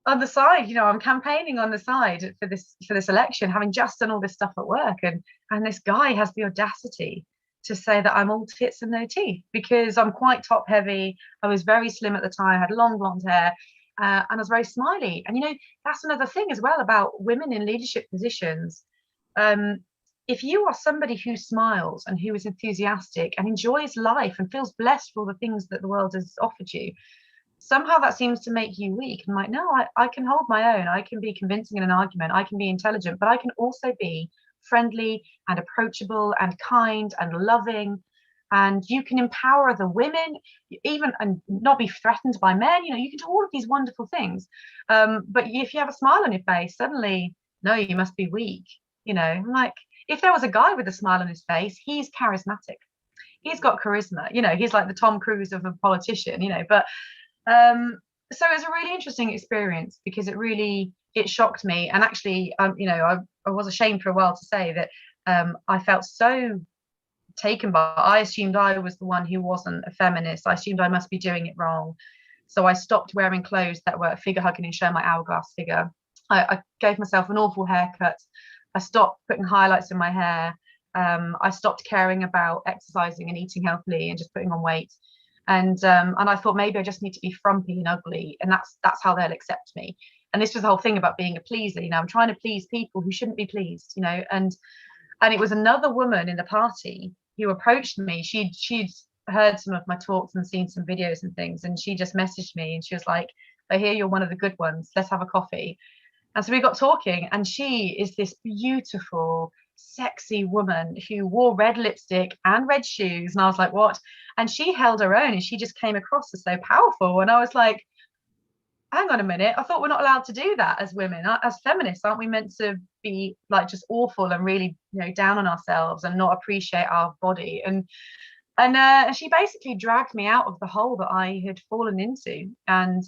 on the side, you know, I'm campaigning on the side for this election, having just done all this stuff at work. And this guy has the audacity to say that I'm all tits and no teeth because I'm quite top heavy. I was very slim at the time, I had long blonde hair, and I was very smiley. And, you know, that's another thing as well about women in leadership positions. If you are somebody who smiles and who is enthusiastic and enjoys life and feels blessed for all the things that the world has offered you, somehow that seems to make you weak. I'm like, no, I can hold my own. I can be convincing in an argument. I can be intelligent, but I can also be friendly and approachable and kind and loving. And you can empower the women, even, and not be threatened by men. You know, you can do all of these wonderful things. But if you have a smile on your face, suddenly, no, you must be weak. You know, I'm like, if there was a guy with a smile on his face, he's charismatic. He's got charisma. You know, he's like the Tom Cruise of a politician, you know. But so it was a really interesting experience because it shocked me. And actually, you know, I was ashamed for a while to say that I felt so taken by, I assumed I was the one who wasn't a feminist. I assumed I must be doing it wrong. So I stopped wearing clothes that were figure hugging and showing my hourglass figure. I gave myself an awful haircut. I stopped putting highlights in my hair. I stopped caring about exercising and eating healthily and just putting on weight. And I thought maybe I just need to be frumpy and ugly, and that's how they'll accept me. And this was the whole thing about being a pleaser. You know, I'm trying to please people who shouldn't be pleased. You know, and it was another woman in the party who approached me. She'd heard some of my talks and seen some videos and things, and she just messaged me and she was like, I hear you're one of the good ones. Let's have a coffee. And so we got talking, and she is this beautiful, sexy woman who wore red lipstick and red shoes. And I was like, what? And she held her own, and she just came across as so powerful. And I was like, hang on a minute. I thought we're not allowed to do that as women. As feminists, aren't we meant to be like just awful and really, you know, down on ourselves and not appreciate our body? And she basically dragged me out of the hole that I had fallen into. And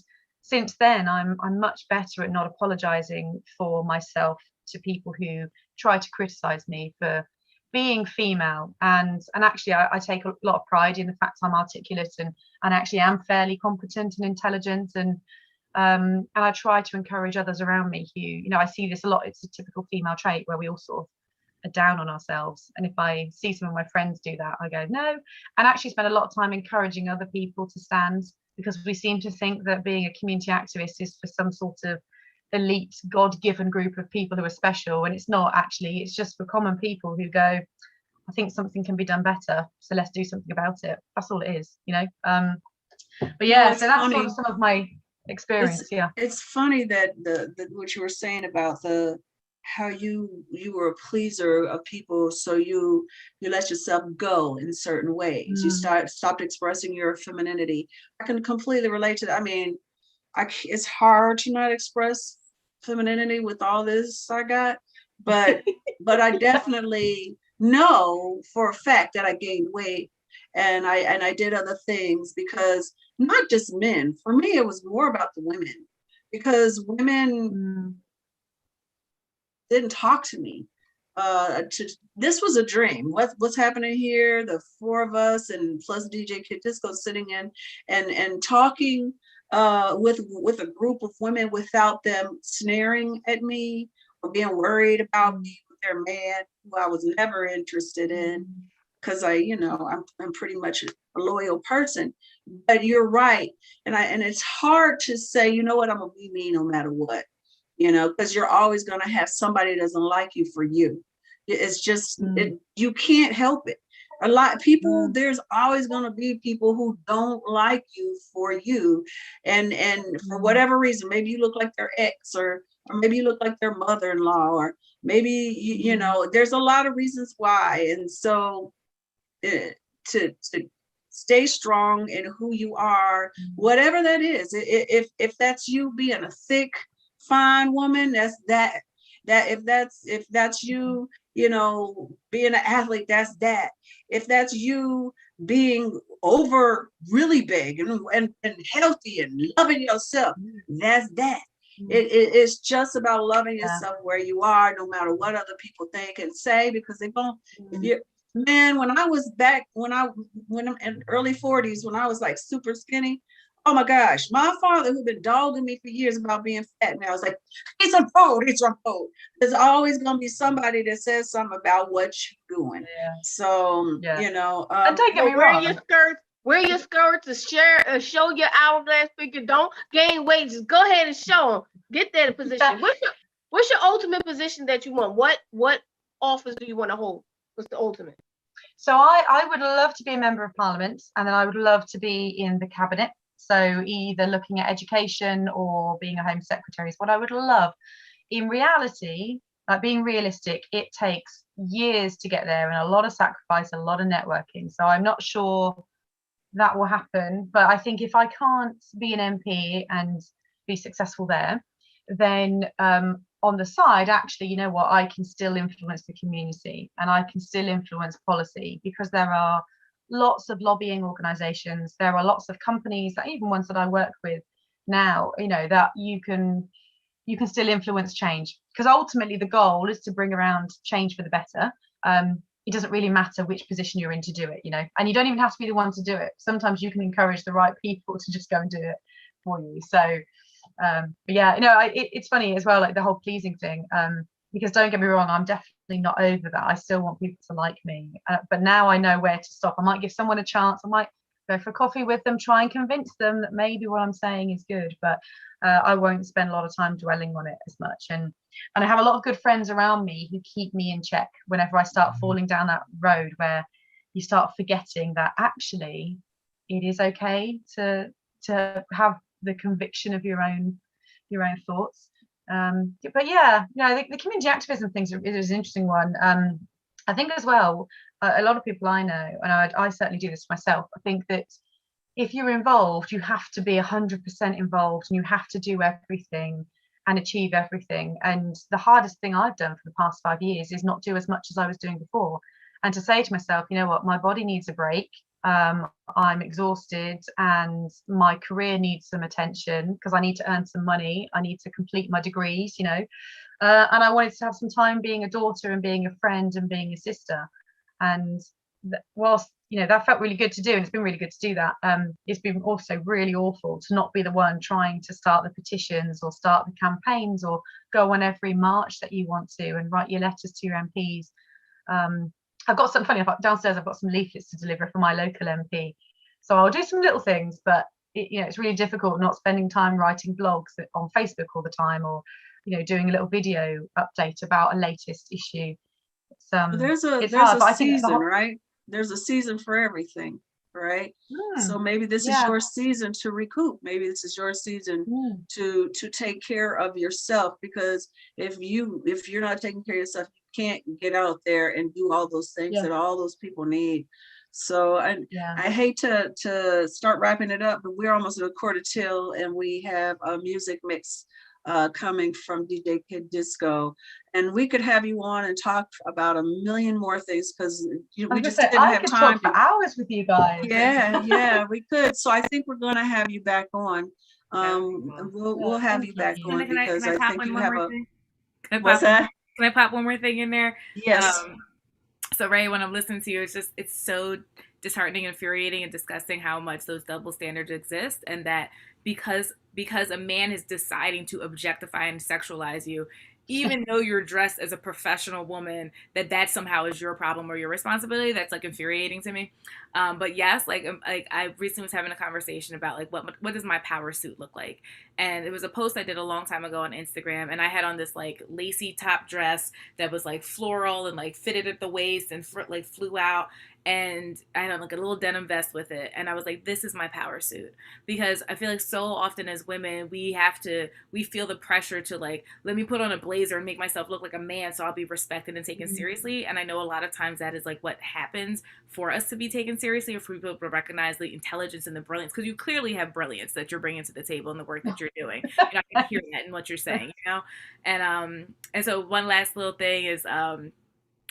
since then, I'm much better at not apologizing for myself to people who try to criticize me for being female. And actually, I take a lot of pride in the fact I'm articulate and actually am fairly competent and intelligent. And I try to encourage others around me who, you know, I see this a lot. It's a typical female trait where we all sort of are down on ourselves. And if I see some of my friends do that, I go, no. And actually spend a lot of time encouraging other people to stand, because we seem to think that being a community activist is for some sort of elite, God-given group of people who are special. And it's not actually. It's just for common people who go, I think something can be done better, so let's do something about it. That's all it is, you know. But yeah, so that's sort of some of my experience. It's funny that the what you were saying about how you were a pleaser of people, so you let yourself go in certain ways. You stopped expressing your femininity. I can completely relate to that. I mean, it's hard to not express femininity with all this I got, but I definitely know for a fact that I gained weight, and I did other things, because not just men. For me, it was more about the women, because women didn't talk to me. This was a dream. What's happening here? The four of us and plus DJ Kid Disco sitting in and talking with a group of women without them snaring at me or being worried about me with their man, who I was never interested in, because I'm pretty much a loyal person. But you're right, and it's hard to say, you know what, I'm gonna be me no matter what, because you're always gonna have somebody that doesn't like you for you. It's just you can't help it. A lot of people, there's always going to be people who don't like you for you, and for whatever reason, maybe you look like their ex, or maybe you look like their mother-in-law, or maybe you know, there's a lot of reasons why. And so to stay strong in who you are, whatever that is, if that's you being a thick, fine woman, that's that if that's you, being an athlete, that's that. If that's you being over really big and healthy and loving yourself, that's that. It's just about loving yourself where you are, no matter what other people think and say, because they're going, man, when I'm in early 40s, when I was like super skinny, oh my gosh, my father, who'd been dogging me for years about being fat, and I was like, it's a fold. There's always going to be somebody that says something about what you're doing. So, and don't get me wrong. Wear your skirts to show your hourglass figure. Don't gain weight. Just go ahead and show them. Get that position. What's your ultimate position that you want? What office do you want to hold? What's the ultimate? So I would love to be a member of parliament, and then I would love to be in the cabinet. So either looking at education or being a home secretary is what I would love. In reality, like being realistic, it takes years to get there and a lot of sacrifice, a lot of networking. So I'm not sure that will happen. But I think if I can't be an MP and be successful there, then on the side, actually, you know what, I can still influence the community and I can still influence policy, because there are lots of lobbying organizations, there are lots of companies, that even ones that I work with now, that you can still influence change, because ultimately the goal is to bring around change for the better. It doesn't really matter which position you're in to do it, and you don't even have to be the one to do it. Sometimes you can encourage the right people to just go and do it for you. So but yeah, it's funny as well, like the whole pleasing thing, because don't get me wrong, I'm definitely not over that. I still want people to like me, but now I know where to stop. I might give someone a chance. I might go for coffee with them, try and convince them that maybe what I'm saying is good, but I won't spend a lot of time dwelling on it as much. And I have a lot of good friends around me who keep me in check whenever I start falling down that road where you start forgetting that actually it is okay to have the conviction of your own thoughts. But yeah, the community activism thing is an interesting one. I think as well, a lot of people I know, and I certainly do this myself, I think that if you're involved, you have to be 100% involved, and you have to do everything and achieve everything. And the hardest thing I've done for the past 5 years is not do as much as I was doing before, and to say to myself, you know what, my body needs a break. I'm exhausted and my career needs some attention because I need to earn some money. I need to complete my degrees, and I wanted to have some time being a daughter and being a friend and being a sister. And whilst, that felt really good to do, and it's been really good to do that, it's been also really awful to not be the one trying to start the petitions or start the campaigns or go on every march that you want to and write your letters to your MPs. I've got something funny downstairs. I've got some leaflets to deliver for my local MP, so I'll do some little things. But it's really difficult not spending time writing blogs on Facebook all the time, or doing a little video update about a latest issue. There's a season, right? There's a season for everything, right? So maybe this is your season to recoup. Maybe this is your season to take care of yourself, because if you're not taking care of yourself, you can't get out there and do all those things that all those people need. So Yeah. I hate to start wrapping it up, but we're almost at a quarter till, and we have a music mix coming from DJ Kid Disco, and we could have you on and talk about a million more things because we just didn't I have could time. talk for hours with you guys. Yeah, we could. So I think we're going to have you back on. We'll have you back on because I think you have a. What's that? Can I pop one more thing in there? Yes. So Ray, when I'm listening to you, it's so disheartening, infuriating, and disgusting how much those double standards exist, and that because a man is deciding to objectify and sexualize you, even though you're dressed as a professional woman, that somehow is your problem or your responsibility. That's like infuriating to me. But yes, like I recently was having a conversation about like what does my power suit look like, and it was a post I did a long time ago on Instagram, and I had on this like lacy top dress that was like floral and like fitted at the waist and like flew out, and I had like a little denim vest with it, and I was like, this is my power suit, because I feel like so often as women we feel the pressure to like, let me put on a blazer and make myself look like a man so I'll be respected and taken seriously. And I know a lot of times that is like what happens for us to be taken seriously, or for people to recognize the intelligence and the brilliance, because you clearly have brilliance that you're bringing to the table in the work that you're doing. I can hear that in what you're saying, you know. And so one last little thing is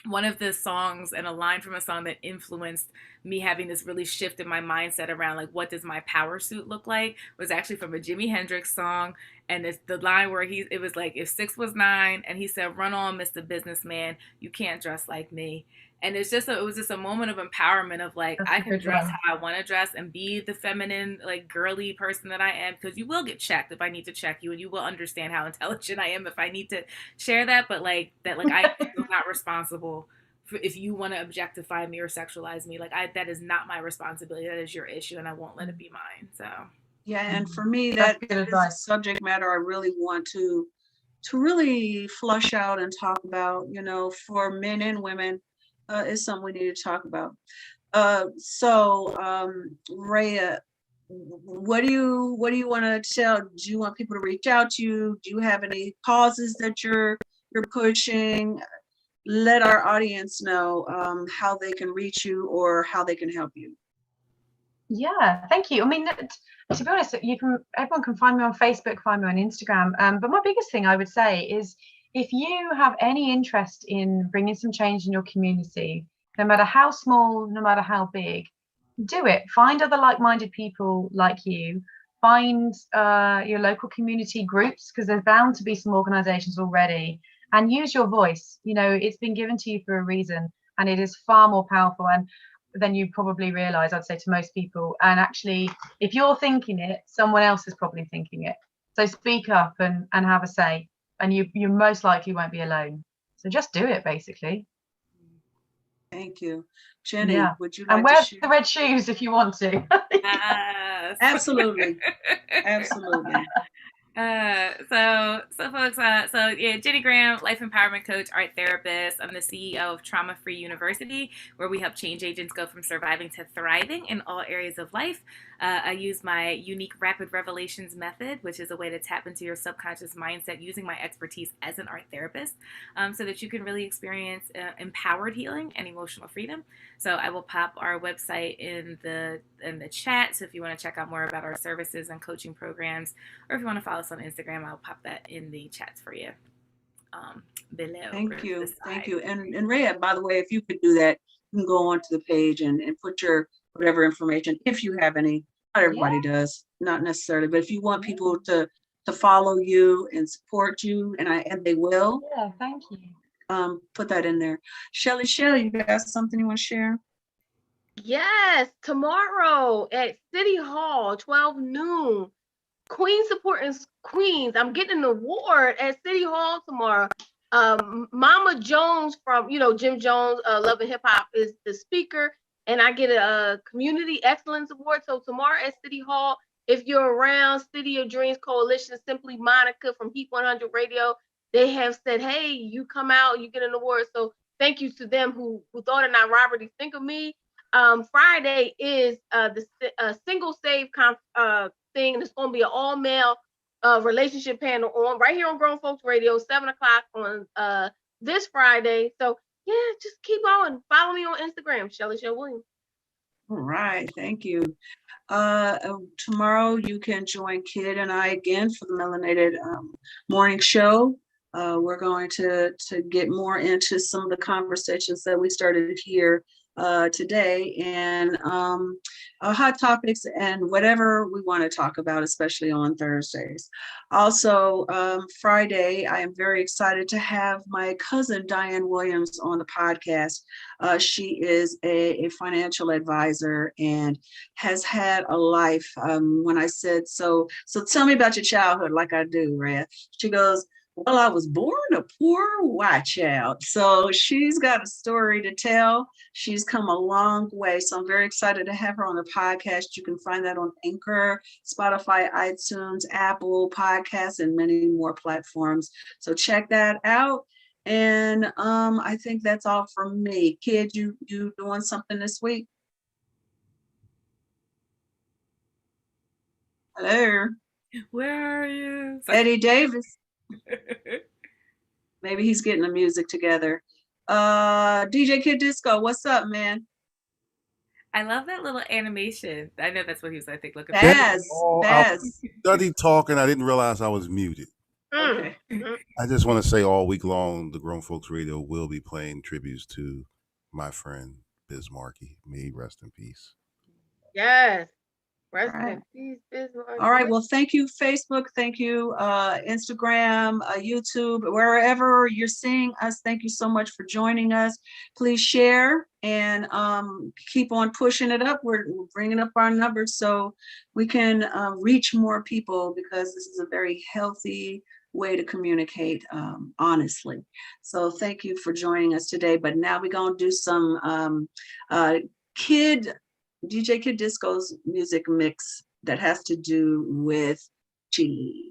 one of the songs and a line from a song that influenced me having this really shift in my mindset around like, what does my power suit look like, was actually from a Jimi Hendrix song. And it's the line where it was like, if 6 was 9, and he said, run on, Mr. Businessman, you can't dress like me. And it was just a moment of empowerment of like, I can dress how I want to dress and be the feminine, like girly person that I am, because you will get checked if I need to check you, and you will understand how intelligent I am if I need to share that. But I am not responsible for if you want to objectify me or sexualize me. That is not my responsibility. That is your issue, and I won't let it be mine. So yeah, and for me, that is a subject matter I really want to really flush out and talk about. You know, for men and women. Is something we need to talk about. So Rhea, what do you want to tell? Do you want people to reach out to you? Do you have any causes that you're pushing? Let our audience know how they can reach you or how they can help you. Yeah, thank you. I mean, to be honest, everyone can find me on Facebook, find me on Instagram. But my biggest thing I would say is, if you have any interest in bringing some change in your community, no matter how small, no matter how big, do it. Find other like-minded people like you. Find your local community groups, because there's bound to be some organizations already, and use your voice. You know, it's been given to you for a reason, and it is far more powerful than you probably realize, I'd say, to most people. And actually, if you're thinking it, someone else is probably thinking it. So speak up and have a say. And you most likely won't be alone. So just do it, basically. Thank you. Jenny, would you like and wear to share? the red shoes if you want to. Absolutely. Absolutely. So folks, Jenny Graham, life empowerment coach, art therapist. I'm the CEO of Trauma Free University, where we help change agents go from surviving to thriving in all areas of life. I use my unique rapid revelations method, which is a way to tap into your subconscious mindset using my expertise as an art therapist, so that you can really experience empowered healing and emotional freedom. So I will pop our website in the chat. So if you want to check out more about our services and coaching programs, or if you want to follow us on Instagram, I'll pop that in the chats for you below. Thank you. Thank you. And Rhea, by the way, if you could do that, you can go onto the page and put your whatever information, if you have any. Not everybody does, not necessarily, but if you want people to follow you and support you, and they will. Yeah, thank you. Put that in there. Shelly, you got something you want to share? Yes, tomorrow at City Hall, 12 noon. Queen supporting Queens. I'm getting an award at City Hall tomorrow. Mama Jones from, Jim Jones, Love and Hip Hop, is the speaker, and I get a Community Excellence Award. So tomorrow at City Hall, if you're around, City of Dreams Coalition, Simply Monica from Heat 100 Radio, they have said, hey, you come out, you get an award. So thank you to them who thought of not robbery, think of me. Friday is the single save thing, and it's going to be an all-male relationship panel right here on Grown Folks Radio, 7:00 on this Friday. So yeah, just keep on. Follow me on Instagram, Shelly Williams. All right, thank you. Tomorrow you can join Kid and I again for the Melanated Morning Show. We're going to get more into some of the conversations that we started here today, and hot topics and whatever we want to talk about, especially on Thursdays. Also, Friday, I am very excited to have my cousin Diane Williams on the podcast. She is a financial advisor and has had a life. When I said, so tell me about your childhood, like I do, Rhea. She goes, well, I was born a poor white child. So she's got a story to tell. She's come a long way. So I'm very excited to have her on the podcast. You can find that on Anchor, Spotify, iTunes, Apple Podcasts, and many more platforms. So check that out. And I think that's all from me. Kid, you doing something this week? Hello. Where are you? Eddie Davis. Maybe he's getting the music together. DJ Kid Disco, what's up, man? I love that little animation. I know that's what he was, I think, looking for. I studied talking. I didn't realize I was muted. Okay. I just want to say all week long, the Grown Folks Radio will be playing tributes to my friend Biz Markie. May he rest in peace. Yes. Rest in peace, Biz Markie. All right. Well, thank you, Facebook. Thank you, Instagram, YouTube, wherever you're seeing us. Thank you so much for joining us. Please share and keep on pushing it up. We're bringing up our numbers so we can reach more people, because this is a very healthy way to communicate honestly. So thank you for joining us today. But now we're going to do some DJ Kid Disco's music mix that has to do with cheese.